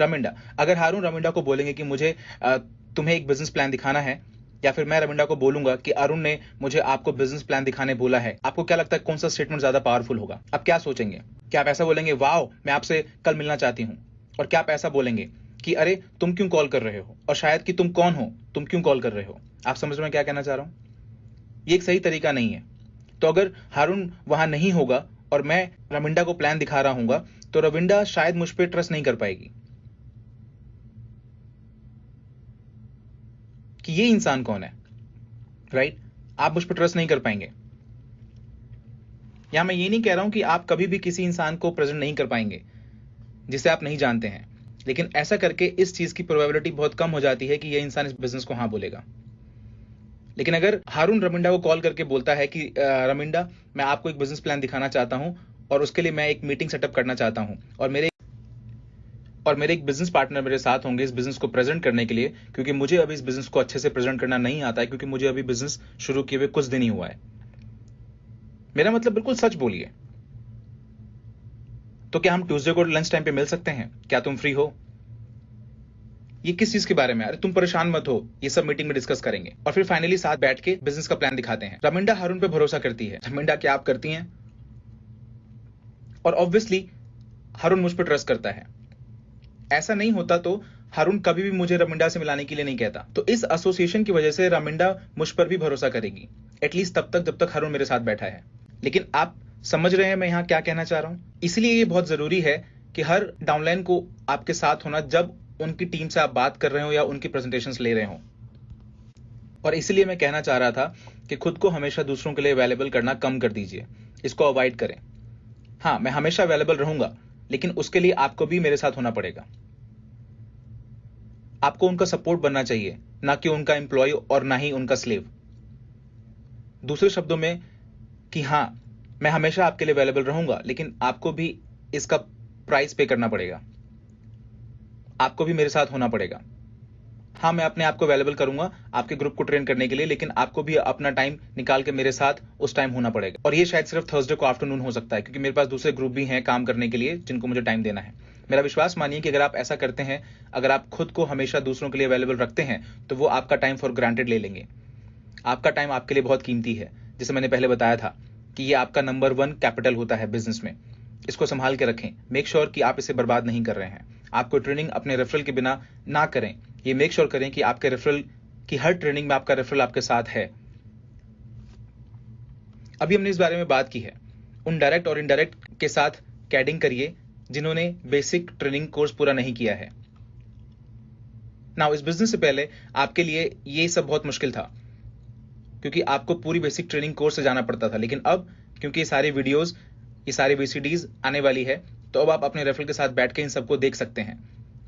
रमिंडा। अगर हारून रमिंडा को बोलेंगे कि मुझे तुम्हें एक बिजनेस प्लान दिखाना है, या फिर मैं रमिंडा को बोलूंगा कि अरुण ने मुझे आपको बिजनेस प्लान दिखाने बोला है, आपको क्या लगता है कौन सा स्टेटमेंट ज्यादा पावरफुल होगा? आप क्या सोचेंगे? क्या आप ऐसा बोलेंगे वाओ मैं आपसे कल मिलना चाहती हूं, और क्या आप ऐसा बोलेंगे कि अरे तुम क्यों कॉल कर रहे हो, और शायद कि तुम कौन हो, तुम क्यों कॉल कर रहे हो? आप समझ रहे हैं क्या कहना चाह रहा हूं? ये एक सही तरीका नहीं है। तो अगर हारून वहां नहीं होगा और मैं रमिंडा को प्लान दिखा रहा हूंगा तो रविंडा शायद मुझ पर ट्रस्ट नहीं कर पाएगी कि ये इंसान कौन है, राइट? आप मुझ पर ट्रस्ट नहीं कर पाएंगे। यहां मैं ये नहीं कह रहा हूं कि आप कभी भी किसी इंसान को प्रेजेंट नहीं कर पाएंगे जिसे आप नहीं जानते हैं, लेकिन ऐसा करके इस चीज की प्रोबेबिलिटी बहुत कम हो जाती है कि यह इंसान इस बिजनेस को हाँ बोलेगा। लेकिन अगर हारून रमिंडा को कॉल करके बोलता है कि रमिंडा मैं आपको एक बिजनेस प्लान दिखाना चाहता हूं और उसके लिए मैं एक मीटिंग सेटअप करना चाहता हूं, और मेरे एक बिजनेस पार्टनर मेरे साथ होंगे इस बिजनेस को प्रेजेंट करने के लिए, क्योंकि मुझे अभी इस बिजनेस को अच्छे से प्रेजेंट करना नहीं आता है, क्योंकि मुझे अभी बिजनेस शुरू किए हुए कुछ दिन ही हुआ है। मेरा मतलब बिल्कुल सच बोलिए। तो क्या हम ट्यूसडे को लंच टाइम पे मिल सकते हैं? क्या तुम फ्री हो? ये किस चीज के बारे में? अरे तुम परेशान मत हो, ये सब मीटिंग में डिस्कस करेंगे। और फिर फाइनली साथ बैठ के बिजनेस का प्लान दिखाते हैं। रमिंडा हारून पे भरोसा करती है। रमिंडा क्या आप करती हैं? और ऑब्वियसली हारून मुझ पर ट्रस्ट करता है। ऐसा नहीं होता तो हारून कभी भी मुझे रमिंडा से मिलाने के लिए नहीं कहता। तो इस एसोसिएशन की वजह से रमिंडा मुझ पर भी भरोसा करेगी, एटलीस्ट तब तक जब तक हारून मेरे साथ बैठा है। लेकिन आप समझ रहे हैं मैं यहां क्या कहना चाह रहा हूं? इसलिए ये बहुत जरूरी है कि हर डाउनलाइन को आपके साथ होना जब उनकी टीम से आप बात कर रहे हो या उनकी प्रेजेंटेशंस ले रहे हो। और इसलिए मैं कहना चाह रहा था कि खुद को हमेशा दूसरों के लिए अवेलेबल करना कम कर दीजिए, इसको अवॉइड करें। हाँ, मैं हमेशा अवेलेबल रहूंगा, लेकिन उसके लिए आपको भी मेरे साथ होना पड़ेगा। आपको उनका सपोर्ट बनना चाहिए, ना कि उनका एम्प्लॉय और ना ही उनका स्लेव। दूसरे शब्दों में कि हाँ, मैं हमेशा आपके लिए अवेलेबल रहूंगा, लेकिन आपको भी इसका प्राइस पे करना पड़ेगा। आपको भी मेरे साथ होना पड़ेगा। हाँ, मैं अपने आप को अवेलेबल करूंगा आपके ग्रुप को ट्रेन करने के लिए, लेकिन आपको भी अपना टाइम निकाल के मेरे साथ उस टाइम होना पड़ेगा। और ये शायद सिर्फ थर्सडे को आफ्टरनून हो सकता है, क्योंकि मेरे पास दूसरे ग्रुप भी हैं काम करने के लिए जिनको मुझे टाइम देना है। मेरा विश्वास मानिए कि अगर आप ऐसा करते हैं, अगर आप खुद को हमेशा दूसरों के लिए अवेलेबल रखते हैं, तो वो आपका टाइम फॉर ग्रांटेड ले लेंगे। आपका टाइम आपके लिए बहुत कीमती है। जैसे मैंने पहले बताया था कि ये आपका नंबर 1 कैपिटल होता है बिजनेस में। इसको संभाल के रखें। मेक श्योर कि आप इसे बर्बाद नहीं कर रहे हैं। आपको ट्रेनिंग अपने रेफरल के बिना ना करें। ये मेक श्योर करें कि आपके रेफरल की हर ट्रेनिंग में आपका रेफरल आपके साथ है। अभी हमने इस बारे में बात की है। उन डायरेक्ट और इनडायरेक्ट के साथ कैडिंग करिए जिन्होंने बेसिक ट्रेनिंग कोर्स पूरा नहीं किया है। नाउ, इस बिजनेस से पहले आपके लिए ये सब बहुत मुश्किल था, क्योंकि आपको पूरी बेसिक ट्रेनिंग कोर्स से जाना पड़ता था। लेकिन अब क्योंकि ये सारे वीडियोस, ये सारी BCDs आने वाली है, तो अब आप अपने रेफरल के साथ बैठ के इन सबको देख सकते हैं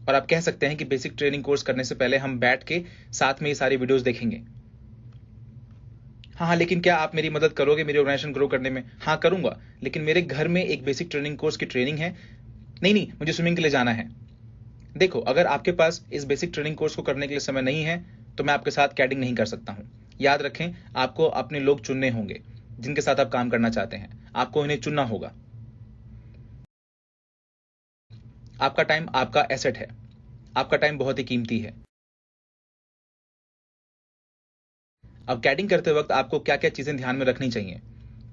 और आप कह सकते हैं कि बेसिक ट्रेनिंग कोर्स करने से पहले हम बैठ के साथ में ये सारी वीडियोस देखेंगे। हाँ, लेकिन क्या आप मेरी मदद करोगे मेरी ऑर्गेनाइजेशन ग्रो करने में? हाँ, करूंगा, लेकिन मेरे घर में एक बेसिक ट्रेनिंग कोर्स की ट्रेनिंग है। नहीं, मुझे स्विमिंग के लिए जाना है। देखो, अगर आपके पास इस बेसिक ट्रेनिंग कोर्स को करने के लिए समय नहीं है, तो मैं आपके साथ कैडिंग नहीं कर सकता हूं। याद रखें, आपको अपने लोग चुनने होंगे जिनके साथ आप काम करना चाहते हैं। आपको इन्हें चुनना होगा। आपका टाइम आपका एसेट है। आपका टाइम बहुत ही कीमती है। अब कैडिंग करते वक्त आपको क्या क्या चीजें ध्यान में रखनी चाहिए?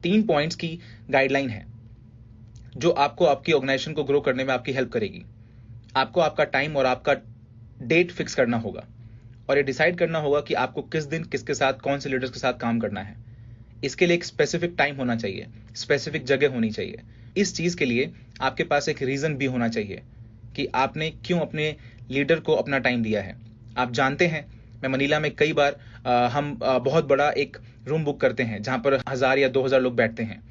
3 पॉइंट्स की गाइडलाइन है जो आपको आपकी ऑर्गेनाइजेशन को ग्रो करने में आपकी हेल्प करेगी। आपको आपका टाइम और आपका डेट फिक्स करना होगा और ये डिसाइड करना होगा कि आपको किस दिन किसके साथ, कौन से लीडर्स के साथ काम करना है। इसके लिए एक स्पेसिफिक टाइम होना चाहिए, स्पेसिफिक जगह होनी चाहिए। इस चीज के लिए आपके पास एक रीजन भी होना चाहिए कि आपने क्यों अपने लीडर को अपना टाइम दिया है। आप जानते हैं, मैं मनीला में कई बार हम बहुत बड़ा एक रूम बुक करते हैं जहां पर 1000 या 2000 लोग बैठते हैं,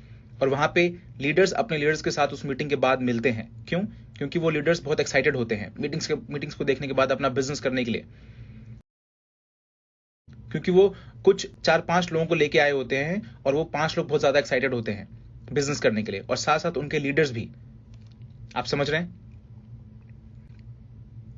और वहां पे लीडर्स अपने लीडर्स के साथ उस मीटिंग के बाद मिलते हैं। क्यों? क्योंकि वो लीडर्स बहुत एक्साइटेड होते हैं मीटिंग्स को देखने के बाद अपना बिजनेस करने के लिए, क्योंकि वो कुछ 4-5 लोगों को लेके आए होते हैं और वो 5 लोग बहुत ज्यादा एक्साइटेड होते हैं बिजनेस करने के लिए, और साथ साथ उनके लीडर्स भी। आप समझ रहे हैं?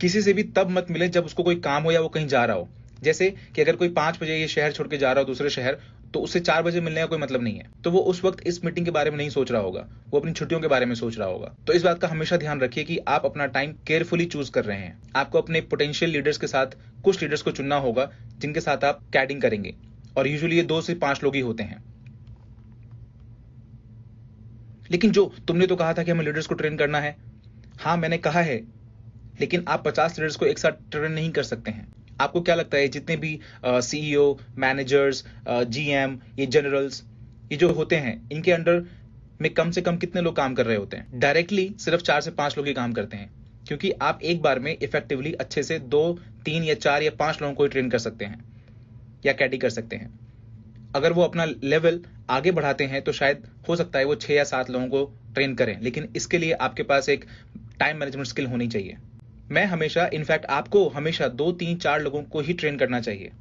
किसी से भी तब मत मिले जब उसको कोई काम हो या वो कहीं जा रहा हो। जैसे कि अगर कोई 5 बजे ये शहर छोड़ के जा रहा हो दूसरे शहर, तो उससे 4 बजे मिलने का कोई मतलब नहीं है, तो वो उस वक्त इस मीटिंग के बारे में नहीं सोच रहा होगा, वो अपनी छुट्टियों के बारे में सोच रहा होगा। तो इस बात का हमेशा ध्यान रखिए कि आप अपना टाइम केयरफुली चूज कर रहे हैं। आपको अपने पोटेंशियल लीडर्स के साथ कुछ लीडर्स को चुनना होगा जिनके साथ आप कैडिंग करेंगे, और यूजुअली ये 2 से 5 लोग ही होते हैं। लेकिन जो तुमने तो कहा था कि हमें लीडर्स को ट्रेन करना है। हाँ, मैंने कहा है, लेकिन आप 50 लीडर्स को एक साथ ट्रेन नहीं कर सकते हैं। आपको क्या लगता है जितने भी सीईओ, मैनेजर्स, जीएम, ये जनरल्स, ये जो होते हैं, इनके अंडर में कम से कम कितने लोग काम कर रहे होते हैं? डायरेक्टली सिर्फ 4 से 5 लोग ही काम करते हैं, क्योंकि आप एक बार में इफेक्टिवली अच्छे से 2, 3 या 4 या 5 लोगों को ही ट्रेन कर सकते हैं या कैडी कर सकते हैं। अगर वो अपना लेवल आगे बढ़ाते हैं तो शायद हो सकता है वो 6 या 7 लोगों को ट्रेन करें, लेकिन इसके लिए आपके पास एक टाइम मैनेजमेंट स्किल होनी चाहिए। मैं हमेशा, इनफैक्ट आपको हमेशा 2, 3, 4 लोगों को ही ट्रेन करना चाहिए,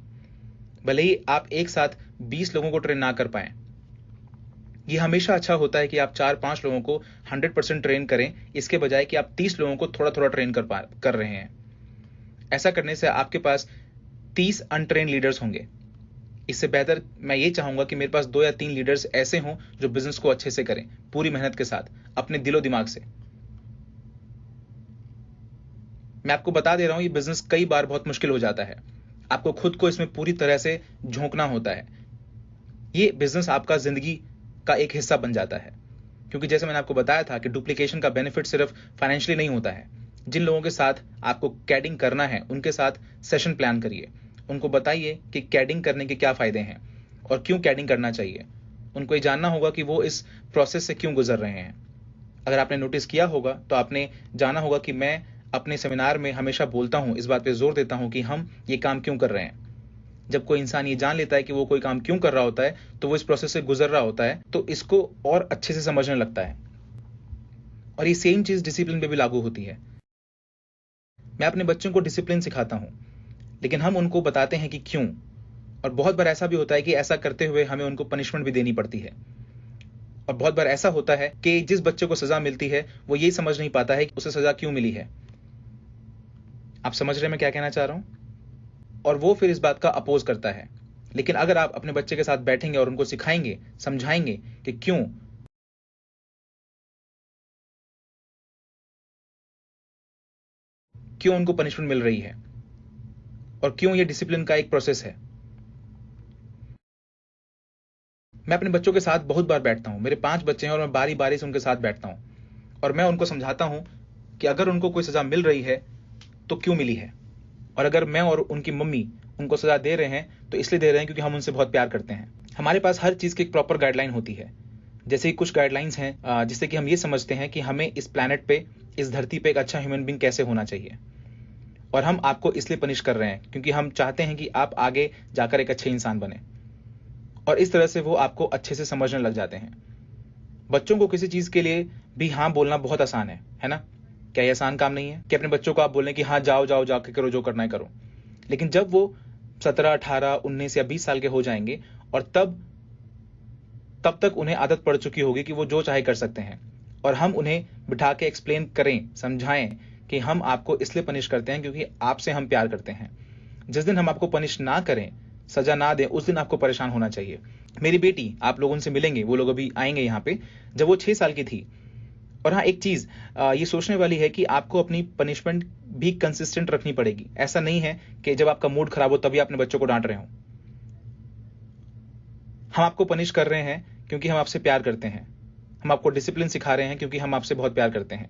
भले ही आप एक साथ 20 लोगों को ट्रेन ना कर पाए। ये हमेशा अच्छा होता है कि आप 4-5 लोगों को 100% ट्रेन करें, इसके बजाय कि आप 30 लोगों को थोड़ा थोड़ा ट्रेन कर रहे हैं। ऐसा करने से आपके पास 30 अनट्रेन लीडर्स होंगे। इससे बेहतर मैं ये चाहूंगा कि मेरे पास 2 या 3 लीडर्स ऐसे हों जो बिजनेस को अच्छे से करें, पूरी मेहनत के साथ, अपने दिलो दिमाग से। मैं आपको बता दे रहा हूं, ये बिजनेस कई बार बहुत मुश्किल हो जाता है। आपको खुद को इसमें पूरी तरह से झोंकना होता है। ये बिजनेस आपका जिंदगी का एक हिस्सा बन जाता है, क्योंकि जैसे मैंने आपको बताया था कि डुप्लीकेशन का बेनिफिट सिर्फ फाइनेंशियली नहीं होता है। जिन लोगों के साथ आपको कैडिंग करना है उनके साथ सेशन प्लान करिए, उनको बताइए कि कैडिंग करने के क्या फायदे हैं और क्यों कैडिंग करना चाहिए। उनको ये जानना होगा कि वो इस प्रोसेस से क्यों गुजर रहे हैं। अगर आपने नोटिस किया होगा तो आपने जाना होगा कि मैं अपने सेमिनार में हमेशा बोलता हूं, इस बात पे जोर देता हूं कि हम ये काम क्यों कर रहे हैं। जब कोई इंसान ये जान लेता है कि वो कोई काम क्यों कर रहा होता है, तो वो इस प्रोसेस से गुजर रहा होता है, तो इसको और अच्छे से समझने लगता है। और ये सेम चीज डिसिप्लिन पे भी लागू होती है। मैं अपने बच्चों को डिसिप्लिन सिखाता हूं, लेकिन हम उनको बताते हैं कि क्यों। और बहुत बार ऐसा भी होता है कि ऐसा करते हुए हमें उनको पनिशमेंट भी देनी पड़ती है। और बहुत बार ऐसा होता है कि जिस बच्चे को सजा मिलती है वो ये समझ नहीं पाता है कि उसे सजा क्यों मिली है। आप समझ रहे हैं मैं क्या कहना चाह रहा हूं? और वो फिर इस बात का अपोज करता है। लेकिन अगर आप अपने बच्चे के साथ बैठेंगे और उनको सिखाएंगे, समझाएंगे कि क्यों उनको पनिशमेंट मिल रही है और क्यों ये डिसिप्लिन का एक प्रोसेस है। मैं अपने बच्चों के साथ बहुत बार बैठता हूं। मेरे 5 बच्चे हैं और मैं बारी बारी से उनके साथ बैठता हूं और मैं उनको समझाता हूं कि अगर उनको कोई सजा मिल रही है तो क्यों मिली है, और अगर मैं और उनकी मम्मी उनको सजा दे रहे हैं तो इसलिए दे रहे हैं क्योंकि हम उनसे बहुत प्यार करते हैं। हमारे पास हर चीज की एक प्रॉपर गाइडलाइन होती है। जैसे कि कुछ गाइडलाइंस हैं जिससे कि हम ये समझते हैं कि हमें इस प्लैनेट पे, इस धरती पे एक अच्छा ह्यूमन बीइंग कैसे होना चाहिए। और हम आपको इसलिए पनिश कर रहे हैं क्योंकि हम चाहते हैं कि आप आगे जाकर एक अच्छे इंसान बने। और इस तरह से वो आपको अच्छे से समझने लग जाते हैं। बच्चों को किसी चीज के लिए भी हाँ बोलना बहुत आसान है ना? क्या ये आसान काम नहीं है कि अपने बच्चों को आप बोलें कि हाँ जाओ जाओ जाके करो, जो करना है करो। लेकिन जब वो 17, 18, 19 या 20 साल के हो जाएंगे और तब तक उन्हें आदत पड़ चुकी होगी कि वो जो चाहे कर सकते हैं, और हम उन्हें बिठा के एक्सप्लेन करें, समझाएं कि हम आपको इसलिए पनिश करते हैं क्योंकि आपसे हम प्यार करते हैं। जिस दिन हम आपको पनिश ना करें, सजा ना दें, उस दिन आपको परेशान होना चाहिए। मेरी बेटी, आप लोग उनसे मिलेंगे, वो लोग अभी आएंगे यहाँ पे, जब वो 6 साल की थी। और हाँ, एक चीज ये सोचने वाली है कि आपको अपनी पनिशमेंट भी कंसिस्टेंट रखनी पड़ेगी। ऐसा नहीं है कि जब आपका मूड खराब हो तभी अपने बच्चों को डांट रहे हो। हम आपको पनिश कर रहे हैं क्योंकि हम आपसे प्यार करते हैं। हम आपको डिसिप्लिन सिखा रहे हैं क्योंकि हम आपसे बहुत प्यार करते हैं।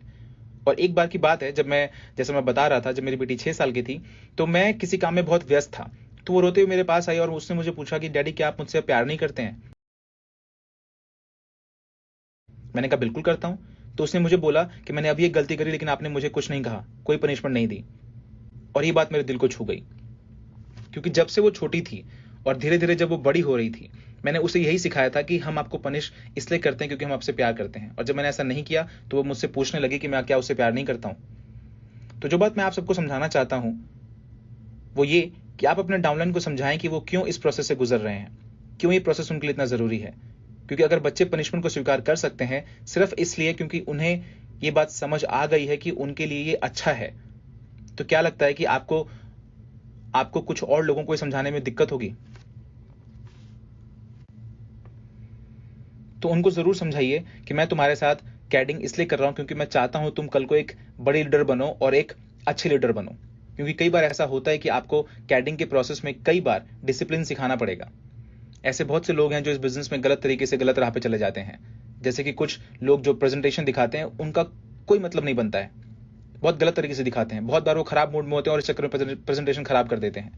और एक बार की बात है, जैसे मैं बता रहा था, जब मेरी बेटी 6 साल की थी तो मैं किसी काम में बहुत व्यस्त था, तो वो रोते हुए मेरे पास आई और उसने मुझे पूछा कि डैडी, क्या आप मुझसे प्यार नहीं करते हैं? मैंने कहा बिल्कुल करता हूं। तो उसने मुझे बोला कि मैंने अभी एक गलती करी लेकिन आपने मुझे कुछ नहीं कहा, कोई पनिशमेंट नहीं दी। और ये बात मेरे दिल को छू गई, क्योंकि जब से वो छोटी थी और धीरे धीरे जब वो बड़ी हो रही थी, मैंने उसे यही सिखाया था कि हम आपको पनिश इसलिए करते हैं क्योंकि हम आपसे प्यार करते हैं। और जब मैंने ऐसा नहीं किया तो वो मुझसे पूछने लगी कि मैं क्या उससे प्यार नहीं करता हूं। तो जो बात मैं आप सबको समझाना चाहता हूं वो ये कि आप अपने डाउनलाइन को समझाएं कि वो क्यों इस प्रोसेस से गुजर रहे हैं, क्यों ये प्रोसेस उनके लिए इतना जरूरी है। क्योंकि अगर बच्चे पनिशमेंट को स्वीकार कर सकते हैं सिर्फ इसलिए क्योंकि उन्हें ये बात समझ आ गई है कि उनके लिए ये अच्छा है, तो क्या लगता है कि आपको कुछ और लोगों को ये समझाने में दिक्कत होगी? तो उनको जरूर समझाइए कि मैं तुम्हारे साथ कैडिंग इसलिए कर रहा हूं क्योंकि मैं चाहता हूं तुम कल को एक बड़ी लीडर बनो और एक अच्छे लीडर बनो। क्योंकि कई बार ऐसा होता है कि आपको कैडिंग के प्रोसेस में कई बार डिसिप्लिन सिखाना पड़ेगा। ऐसे बहुत से लोग हैं जो इस बिजनेस में गलत तरीके से गलत राह पे चले जाते हैं। जैसे कि कुछ लोग जो प्रेजेंटेशन दिखाते हैं उनका कोई मतलब नहीं बनता है, बहुत गलत तरीके से दिखाते हैं, बहुत बार वो खराब मूड में होते हैं और इस चक्कर में प्रेजेंटेशन खराब कर देते हैं।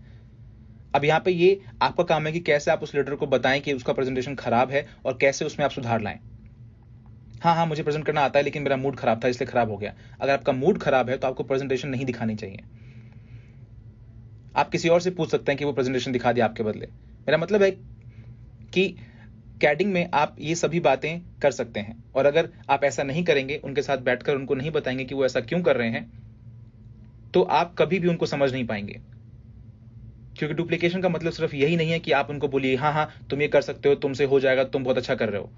अब यहाँ पे ये आपका काम है कि कैसे आप उस लीडर को बताएं कि उसका प्रेजेंटेशन खराब है और कैसे उसमें आप सुधार लाएं। हाँ, मुझे प्रेजेंट करना आता है लेकिन मेरा मूड खराब था इसलिए खराब हो गया। अगर आपका मूड खराब है तो आपको प्रेजेंटेशन नहीं दिखानी चाहिए। आप किसी और से पूछ सकते हैं कि वो प्रेजेंटेशन दिखा दे आपके बदले। मेरा मतलब है कि कैडिंग में आप ये सभी बातें कर सकते हैं, और अगर आप ऐसा नहीं करेंगे, उनके साथ बैठकर उनको नहीं बताएंगे कि वो ऐसा क्यों कर रहे हैं, तो आप कभी भी उनको समझ नहीं पाएंगे। क्योंकि डुप्लीकेशन का मतलब सिर्फ यही नहीं है कि आप उनको बोलिए हाँ तुम ये कर सकते हो, तुमसे हो जाएगा, तुम बहुत अच्छा कर रहे हो।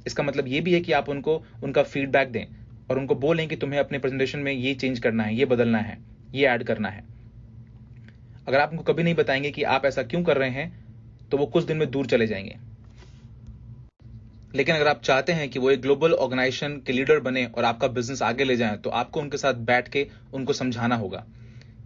इसका मतलब ये भी है कि आप उनको उनका फीडबैक दें और उनको बोलें कि तुम्हें अपने प्रेजेंटेशन में ये चेंज करना है, ये बदलना है, ये ऐड करना है। अगर आप उनको कभी नहीं बताएंगे कि आप ऐसा क्यों कर रहे हैं तो वो कुछ दिन में दूर चले जाएंगे। लेकिन अगर आप चाहते हैं कि वो एक ग्लोबल ऑर्गेनाइजेशन के लीडर बने और आपका बिजनेस आगे ले जाएं, तो आपको उनके साथ बैठ के उनको समझाना होगा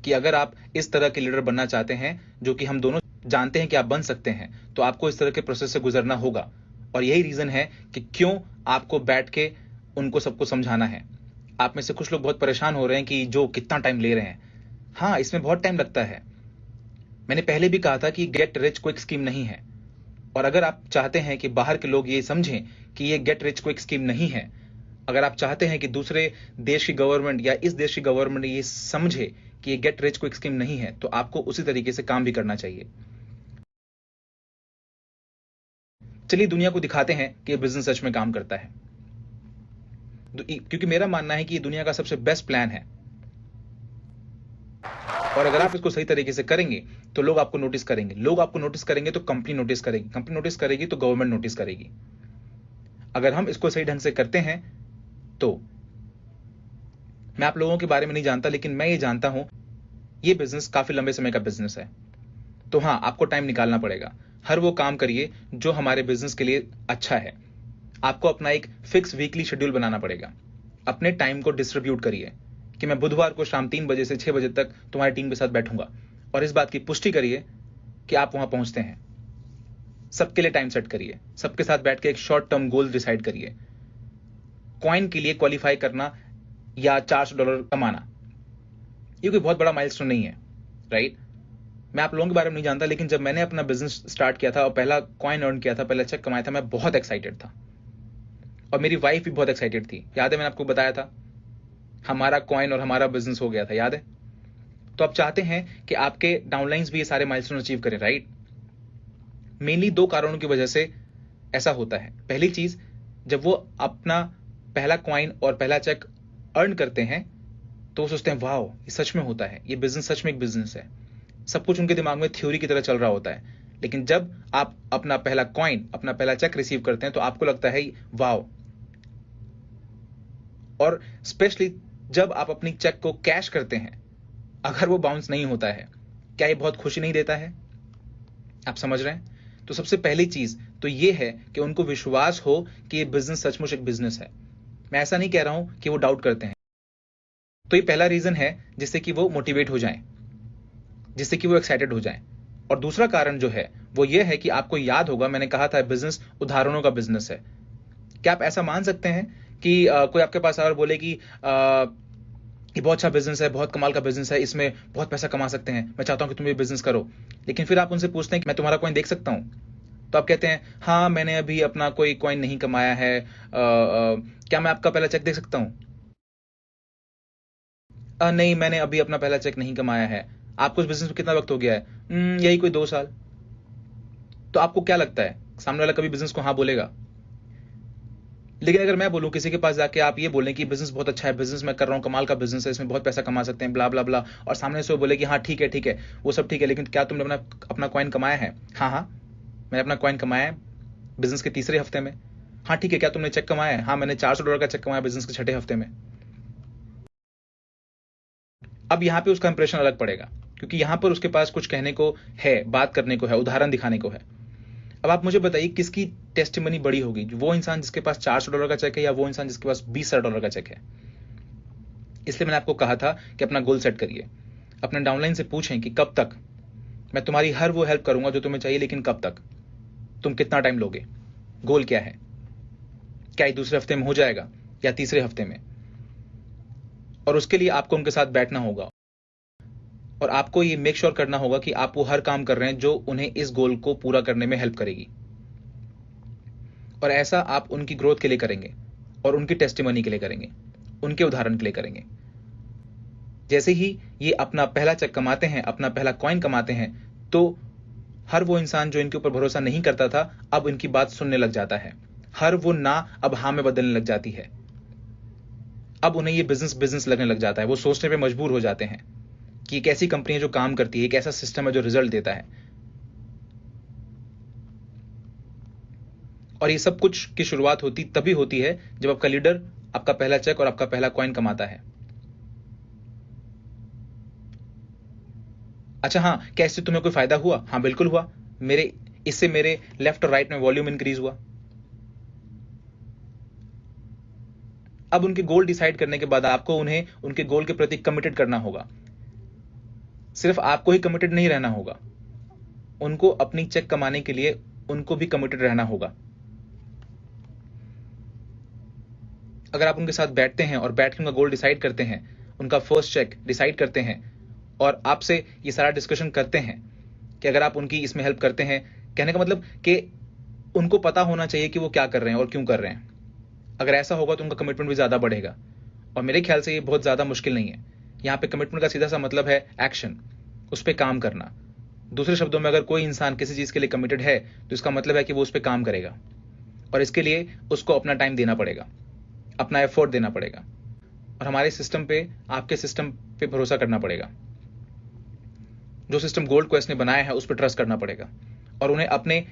कि अगर आप इस तरह के लीडर बनना चाहते हैं, जो कि हम दोनों जानते हैं कि आप बन सकते हैं, तो आपको इस तरह के प्रोसेस से गुजरना होगा। और यही रीजन है कि क्यों आपको बैठ के उनको सबको समझाना है। आप में से कुछ लोग बहुत परेशान हो रहे हैं कि जो कितना टाइम ले रहे हैं। हाँ, इसमें बहुत टाइम लगता है। मैंने पहले भी कहा था कि गेट रिच क्विक स्कीम नहीं है। और अगर आप चाहते हैं कि बाहर के लोग ये समझें कि ये गेट रिच क्विक स्कीम नहीं है, अगर आप चाहते हैं कि दूसरे देश की गवर्नमेंट या इस देश की गवर्नमेंट ये समझे कि ये गेट रिच क्विक स्कीम नहीं है, तो आपको उसी तरीके से काम भी करना चाहिए। चलिए दुनिया को दिखाते हैं कि ये बिजनेस सच में काम करता है। क्योंकि मेरा मानना है कि ये दुनिया का सबसे बेस्ट प्लान है, और अगर आप इसको सही तरीके से करेंगे तो लोग आपको नोटिस करेंगे। लोग आपको नोटिस करेंगे तो कंपनी नोटिस करेगी, कंपनी नोटिस करेगी तो गवर्नमेंट नोटिस करेगी। अगर हम इसको सही ढंग से करते हैं तो मैं आप लोगों के बारे में नहीं जानता, लेकिन मैं ये जानता हूं ये बिजनेस काफी लंबे समय का बिजनेस है। तो हाँ, आपको टाइम निकालना पड़ेगा। हर वो काम करिए जो हमारे बिजनेस के लिए अच्छा है। आपको अपना एक फिक्स वीकली शेड्यूल बनाना पड़ेगा। अपने टाइम को डिस्ट्रीब्यूट करिए कि मैं बुधवार को शाम 3 बजे से 6 बजे तक तुम्हारी टीम के साथ बैठूंगा, और इस बात की पुष्टि करिए कि आप वहां पहुंचते हैं। सबके लिए टाइम सेट करिए, सबके साथ बैठ के एक शॉर्ट टर्म गोल डिसाइड करिए। कॉइन के लिए क्वालिफाई करना या $400 कमाना, ये कोई बहुत बड़ा माइलस्टोन नहीं है, राइट? मैं आप लोगों के बारे में नहीं जानता, लेकिन जब मैंने अपना बिजनेस स्टार्ट किया था और पहला कॉइन अर्न किया था, पहला चेक कमाया था, मैं बहुत एक्साइटेड था और मेरी वाइफ भी बहुत एक्साइटेड थी। याद है मैंने आपको बताया था, हमारा कॉइन और हमारा बिजनेस हो गया था, याद है? तो आप चाहते हैं कि आपके डाउनलाइंस भी ये सारे माइलस्टोन अचीव करें, राइट? मेनली 2 कारणों की वजह से ऐसा होता है। पहली चीज, जब वो अपना पहला कॉइन और पहला चेक अर्न करते हैं तो वो सोचते हैं वाओ, ये सच में होता है, ये बिजनेस सच में एक बिजनेस है। सब कुछ उनके दिमाग में थ्योरी की तरह चल रहा होता है। लेकिन जब आप अपना पहला कॉइन, अपना पहला चेक रिसीव करते हैं तो आपको लगता है वाओ। और स्पेशली जब आप अपनी चेक को कैश करते हैं, अगर वो बाउंस नहीं होता है, क्या ये बहुत खुशी नहीं देता है? आप समझ रहे हैं? तो सबसे पहली चीज तो ये है कि उनको विश्वास हो कि ये बिजनेस सचमुच एक बिजनेस है। मैं ऐसा नहीं कह रहा हूं कि वो डाउट करते हैं। तो ये पहला रीजन है जिससे कि वो मोटिवेट हो जाएं, जिससे कि वो एक्साइटेड हो जाएं। और दूसरा कारण जो है वो ये है कि आपको याद होगा, मैंने कहा था बिजनेस उदाहरणों का बिजनेस है। क्या आप ऐसा मान सकते हैं कि कोई आपके पास और बोले कि ये बहुत अच्छा बिजनेस है, बहुत कमाल का बिजनेस है, इसमें बहुत पैसा कमा सकते हैं, मैं चाहता हूं कि तुम ये बिजनेस करो। लेकिन फिर आप उनसे पूछते हैं कि मैं तुम्हारा कॉइन देख सकता हूं? तो आप कहते हैं हाँ, मैंने अभी अपना कोई कॉइन नहीं कमाया है, क्या मैं आपका पहला चेक देख सकता हूं? नहीं, मैंने अभी अपना पहला चेक नहीं कमाया है। आपको इस बिजनेस में कितना वक्त हो गया है? यही कोई 2 साल। तो आपको क्या लगता है सामने वाला कभी बिजनेस को हाँ बोलेगा? लेकिन अगर मैं बोलूं किसी के पास जाके आप ये बोलें कि बिजनेस बहुत अच्छा है, बिजनेस मैं कर रहा हूं, कमाल का बिजनेस है, इसमें बहुत पैसा कमा सकते हैं, ब्ला ब्ला ब्ला, और सामने से वो बोले कि हाँ ठीक है वो सब ठीक है, लेकिन क्या तुमने अपना अपना कॉइन कमाया है? हाँ मैंने अपना कॉइन कमाया है बिजनेस के तीसरे हफ्ते में। हाँ ठीक है, क्या तुमने चेक कमाया है? हाँ मैंने $400 का चेक कमाया बिजनेस के छठे हफ्ते में। अब यहाँ पे उसका इंप्रेशन अलग पड़ेगा, क्योंकि यहाँ पर उसके पास कुछ कहने को है, बात करने को है, उदाहरण दिखाने को है। अब आप मुझे बताइए किसकी टेस्टिमनी बड़ी होगी, वो इंसान जिसके पास $400 का चेक है या वो इंसान जिसके पास $20,000 का चेक है? इसलिए मैंने आपको कहा था कि अपना गोल सेट करिए, अपने डाउनलाइन से पूछें कि कब तक मैं तुम्हारी हर वो हेल्प करूंगा जो तुम्हें चाहिए, लेकिन कब तक, तुम कितना टाइम लोगे, गोल क्या है, क्या ये दूसरे हफ्ते में हो जाएगा या तीसरे हफ्ते में? और उसके लिए आपको उनके साथ बैठना होगा और आपको ये मेक श्योर करना होगा कि आप वो हर काम कर रहे हैं जो उन्हें इस गोल को पूरा करने में हेल्प करेगी। और ऐसा आप उनकी ग्रोथ के लिए करेंगे और उनकी टेस्टिमनी के लिए करेंगे, उनके उदाहरण के लिए करेंगे। जैसे ही ये अपना पहला चेक कमाते हैं, अपना पहला कॉइन कमाते हैं, तो हर वो इंसान जो इनके ऊपर भरोसा नहीं करता था अब इनकी बात सुनने लग जाता है। हर वो ना अब हाँ में बदलने लग जाती है। अब उन्हें ये बिजनेस लगने लग जाता है। वो सोचने पे मजबूर हो जाते हैं कि एक ऐसी कंपनी है जो काम करती है, एक ऐसा सिस्टम है जो रिजल्ट देता है। और ये सब कुछ की शुरुआत तभी होती है जब आपका लीडर आपका पहला चेक और आपका पहला कॉइन कमाता है। अच्छा हाँ, क्या इससे तुम्हें कोई फायदा हुआ? हाँ बिल्कुल हुआ। इससे मेरे लेफ्ट और राइट में वॉल्यूम इंक्रीज हुआ। अब उनके गोल डिसाइड करने के बाद आपको उन्हें उनके गोल के प्रति कमिटेड करना होगा। सिर्फ आपको ही कमिटेड नहीं रहना होगा, उनको अपनी चेक कमाने के लिए उनको भी कमिटेड रहना होगा। अगर आप उनके साथ बैठते हैं और बैठ के उनका गोल डिसाइड करते हैं, उनका फर्स्ट चेक डिसाइड करते हैं और आपसे ये सारा डिस्कशन करते हैं कि अगर आप उनकी इसमें हेल्प करते हैं, कहने का मतलब कि उनको पता होना चाहिए कि वो क्या कर रहे हैं और क्यों कर रहे हैं। अगर ऐसा होगा तो उनका कमिटमेंट भी ज्यादा बढ़ेगा। और मेरे ख्याल से ये बहुत ज्यादा मुश्किल नहीं है। यहाँ पे कमिटमेंट का सीधा सा मतलब है एक्शन, उस पर काम करना। दूसरे शब्दों में अगर कोई इंसान किसी चीज के लिए कमिटेड है तो इसका मतलब है कि वो उस पर काम करेगा और इसके लिए उसको अपना टाइम देना पड़ेगा, अपना एफर्ट देना पड़ेगा और हमारे सिस्टम पे, आपके सिस्टम पे भरोसा करना पड़ेगा। जो सिस्टम गोल्ड क्वेस्ट ने बनाया है उस पर ट्रस्ट करना पड़ेगा और उन्हें अपने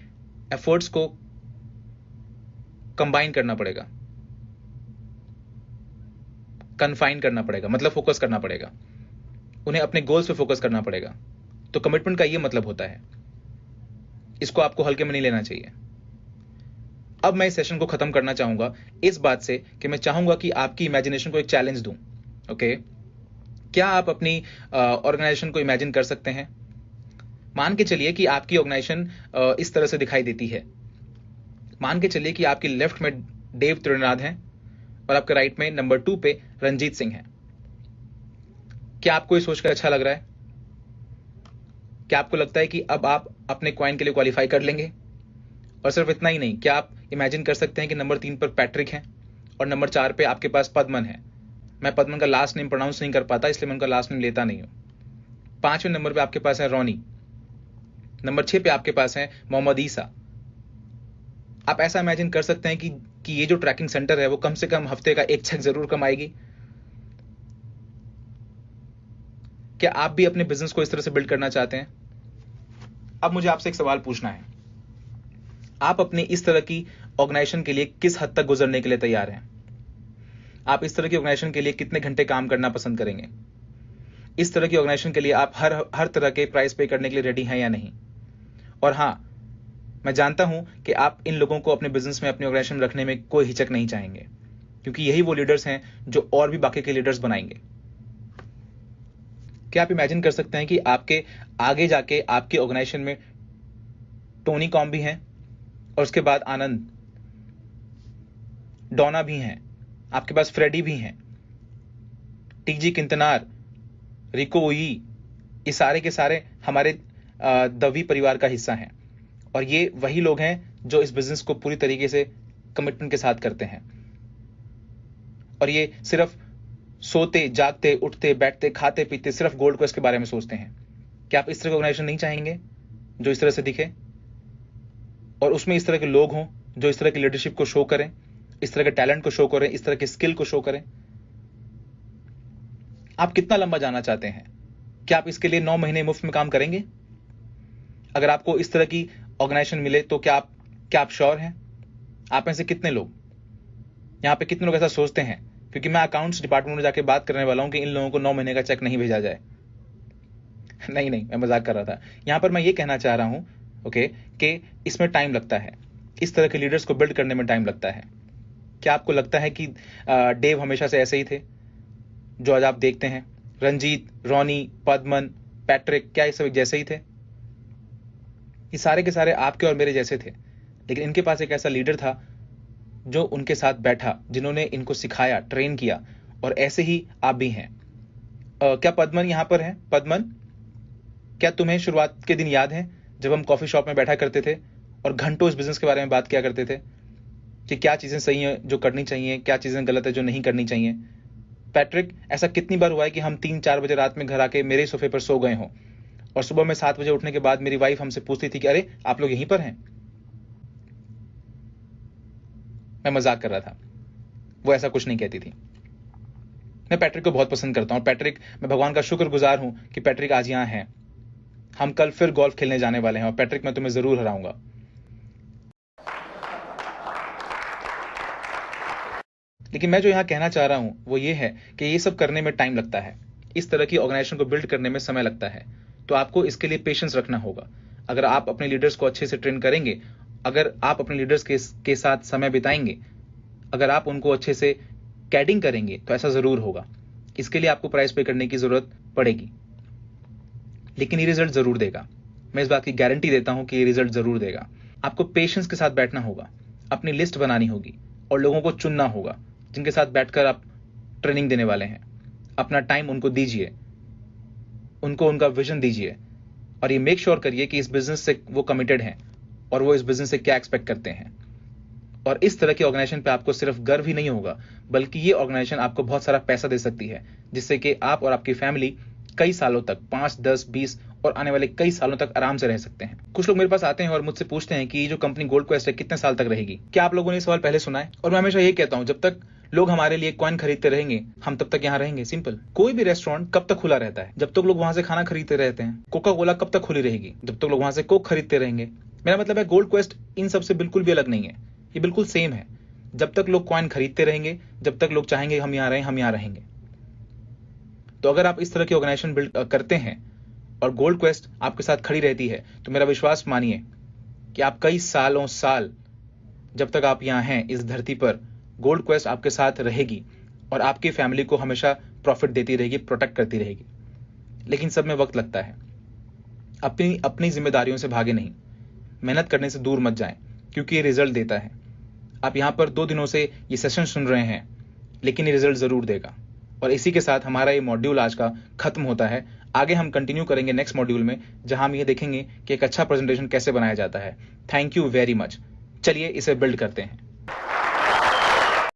एफर्ट्स को कंबाइन करना पड़ेगा, कन्फाइन करना पड़ेगा, मतलब फोकस करना पड़ेगा। उन्हें अपने गोल्स पे फोकस करना पड़ेगा। तो कमिटमेंट का ये मतलब होता है। इसको आपको हल्के में नहीं लेना चाहिए। अब मैं इस सेशन को खत्म करना चाहूंगा इस बात से कि मैं चाहूंगा कि आपकी इमेजिनेशन को एक चैलेंज दूं। ओके, क्या आप अपनी ऑर्गेनाइजेशन को इमेजिन कर सकते हैं? मान के चलिए कि आपकी ऑर्गेनाइजेशन इस तरह से दिखाई देती है। मान के चलिए कि आपकी लेफ्ट में देव त्रिनाथ हैं और आपके राइट में नंबर 2 पे रंजीत सिंह हैं। क्या आपको ये सोचकर अच्छा लग रहा है? क्या आपको लगता है कि अब आप अपने कॉइन के लिए क्वालिफाई कर लेंगे? और सिर्फ इतना ही नहीं, क्या आप इमेजिन कर सकते हैं कि नंबर 3 पर पैट्रिक है और नंबर 4 पे आपके पास पद्मन है। मैं पद्मन का लास्ट नेम प्रोनाउंस नहीं कर पाता, इसलिए मैं उनका लास्ट नेम लेता नहीं हूं। 5वें नंबर पे आपके पास है रोनी। नंबर 6 पे आपके पास है मोहम्मद ईसा। आप ऐसा इमेजिन कर सकते हैं कि ये जो ट्रैकिंग सेंटर है वो कम से कम हफ्ते का एक चेक जरूर कमाएगी। क्या आप भी अपने बिजनेस को इस तरह से बिल्ड करना चाहते हैं? अब मुझे आपसे एक सवाल पूछना है, आप अपनी इस तरह की ऑर्गेनाइजेशन के लिए किस हद तक गुजरने के लिए तैयार हैं? आप इस तरह की ऑर्गेनाइजेशन के लिए कितने घंटे काम करना पसंद करेंगे? इस तरह की ऑर्गेनाइजेशन के लिए आप हर तरह के प्राइस पे करने के लिए रेडी हैं या नहीं? और हां, मैं जानता हूं कि आप इन लोगों को अपने बिजनेस में, अपनी ऑर्गेनाइजेशन में रखने में कोई हिचक नहीं चाहेंगे, क्योंकि यही वो लीडर्स हैं जो और भी बाकी के लीडर्स बनाएंगे। क्या आप इमेजिन कर सकते हैं कि आपके आगे जाके आपकी ऑर्गेनाइजेशन में टोनी कॉम भी हैं और उसके बाद आनंद, डोना भी हैं, आपके पास फ्रेडी भी हैं, टीजी किंतनार, रिको ओई, ये सारे के सारे हमारे दवी परिवार का हिस्सा हैं और ये वही लोग हैं जो इस बिजनेस को पूरी तरीके से कमिटमेंट के साथ करते हैं। और ये सिर्फ सोते, जागते, उठते, बैठते, खाते, पीते सिर्फ गोल्ड क्वेस्ट के बारे में सोचते हैं। क्या आप इस तरह का ऑर्गेनाइजेशन नहीं चाहेंगे जो इस तरह से दिखे? और उसमें इस तरह के लोग हों जो इस तरह की लीडरशिप को शो करें, इस तरह के टैलेंट को शो करें, इस तरह के स्किल को शो करें। आप कितना लंबा जाना चाहते हैं? क्या आप इसके लिए 9 महीने मुफ्त में काम करेंगे? अगर आपको इस तरह की ऑर्गेनाइजेशन मिले तो क्या आप श्योर हैं? आप में से कितने लोग, यहां पे कितने लोग ऐसा सोचते हैं? क्योंकि मैं अकाउंट्स डिपार्टमेंट में जाके बात करने वाला हूं कि इन लोगों को 9 महीने का चेक नहीं भेजा जाए। नहीं, मैं मजाक कर रहा था। यहां पर मैं ये कहना चाह रहा हूं, ओके, कि इसमें टाइम लगता है। इस तरह के लीडर्स को बिल्ड करने में टाइम लगता है। क्या आपको लगता है कि डेव हमेशा से ऐसे ही थे जो आज आप देखते हैं? रंजीत, रॉनी, पद्मन, पैट्रिक, क्या ये सब एक जैसे ही थे? ये सारे के सारे आपके और मेरे जैसे थे, लेकिन इनके पास एक ऐसा लीडर था जो उनके साथ बैठा, जिन्होंने इनको सिखाया, ट्रेन किया, और ऐसे ही आप भी हैं। क्या पद्मन यहां पर है? पद्मन, क्या तुम्हें शुरुआत के दिन याद है जब हम कॉफी शॉप में बैठा करते थे और घंटों इस बिजनेस के बारे में बात किया करते थे कि क्या चीजें सही हैं जो करनी चाहिए, क्या चीजें गलत है जो नहीं करनी चाहिए? पैट्रिक, ऐसा कितनी बार हुआ है कि हम 3-4 बजे रात में घर आके मेरे सोफे पर सो गए हों और सुबह में 7 बजे उठने के बाद मेरी वाइफ हमसे पूछती थी कि अरे आप लोग यहीं पर हैं? मैं मजाक कर रहा था, वो ऐसा कुछ नहीं कहती थी। मैं पैट्रिक को बहुत पसंद करता हूं। पैट्रिक, मैं भगवान का शुक्रगुजार हूं कि पैट्रिक आज यहां है। हम कल फिर गोल्फ खेलने जाने वाले हैं और पैट्रिक, मैं तुम्हें जरूर हराऊंगा। लेकिन मैं जो यहां कहना चाह रहा हूं वो ये है कि ये सब करने में टाइम लगता है। इस तरह की ऑर्गेनाइजेशन को बिल्ड करने में समय लगता है, तो आपको इसके लिए पेशेंस रखना होगा। अगर आप अपने लीडर्स को अच्छे से ट्रेन करेंगे, अगर आप अपने लीडर्स के साथ समय बिताएंगे, अगर आप उनको अच्छे से कैडिंग करेंगे, तो ऐसा जरूर होगा। इसके लिए आपको प्राइस पे करने की जरूरत पड़ेगी, लेकिन ये रिजल्ट जरूर देगा। मैं इस बात की गारंटी देता हूं कि ये रिजल्ट जरूर देगा। आपको पेशेंस के साथ बैठना होगा, अपनी लिस्ट बनानी होगी और लोगों को चुनना होगा जिनके साथ बैठकर आप ट्रेनिंग देने वाले हैं। अपना टाइम उनको दीजिए, उनको उनका विजन दीजिए, और ये मेक श्योर करिए कि इस बिजनेस से वो कमिटेड हैं और वो इस बिजनेस से क्या एक्सपेक्ट करते हैं। और इस तरह की ऑर्गेनाइजेशन पे आपको सिर्फ गर्व ही नहीं होगा, बल्कि ये ऑर्गेनाइजेशन आपको बहुत सारा पैसा दे सकती है, जिससे कि आप और आपकी फैमिली कई सालों तक, 5, 10, 20 और आने वाले कई सालों तक आराम से रह सकते हैं। कुछ लोग मेरे पास आते हैं और मुझसे पूछते हैं कि ये जो कंपनी गोल्ड क्वेस्ट है कितने साल तक रहेगी? क्या आप लोगों ने ये सवाल पहले सुना है? और मैं हमेशा ये कहता हूं, जब तक लोग हमारे लिए कॉइन खरीदते रहेंगे, हम तब तक यहाँ रहेंगे। सिंपल। कोई भी रेस्टोरेंट कब तक खुला रहता है? जब तक लोग वहां से खाना खरीदते रहते हैं। कोका कोला कब तक खुली रहेगी? जब तक लोग वहां से कोक खरीदते रहेंगे। मेरा मतलब है, गोल्ड क्वेस्ट इन सबसे बिल्कुल भी अलग नहीं है, ये बिल्कुल सेम है। जब तक लोग कॉइन खरीदते रहेंगे, जब तक लोग चाहेंगे हम यहाँ रहें, हम यहाँ रहेंगे। तो अगर आप इस तरह की ऑर्गेनाइजेशन बिल्ड करते हैं और गोल्ड क्वेस्ट आपके साथ खड़ी रहती है, तो मेरा विश्वास मानिए कि आप कई सालों साल, जब तक आप यहाँ हैं इस धरती पर, गोल्ड क्वेस्ट आपके साथ रहेगी और आपकी फैमिली को हमेशा प्रॉफिट देती रहेगी, प्रोटेक्ट करती रहेगी। लेकिन सब में वक्त लगता है। अपनी जिम्मेदारियों से भागे नहीं, मेहनत करने से दूर मत जाएं, क्योंकि ये रिजल्ट देता है। आप यहाँ पर 2 दिनों से ये सेशन सुन रहे हैं, लेकिन ये रिजल्ट जरूर देगा। और इसी के साथ हमारा ये मॉड्यूल आज का खत्म होता है। आगे हम कंटिन्यू करेंगे नेक्स्ट मॉड्यूल में, जहां हम ये देखेंगे कि एक अच्छा प्रेजेंटेशन कैसे बनाया जाता है। Thank you very much. चलिए इसे बिल्ड करते हैं।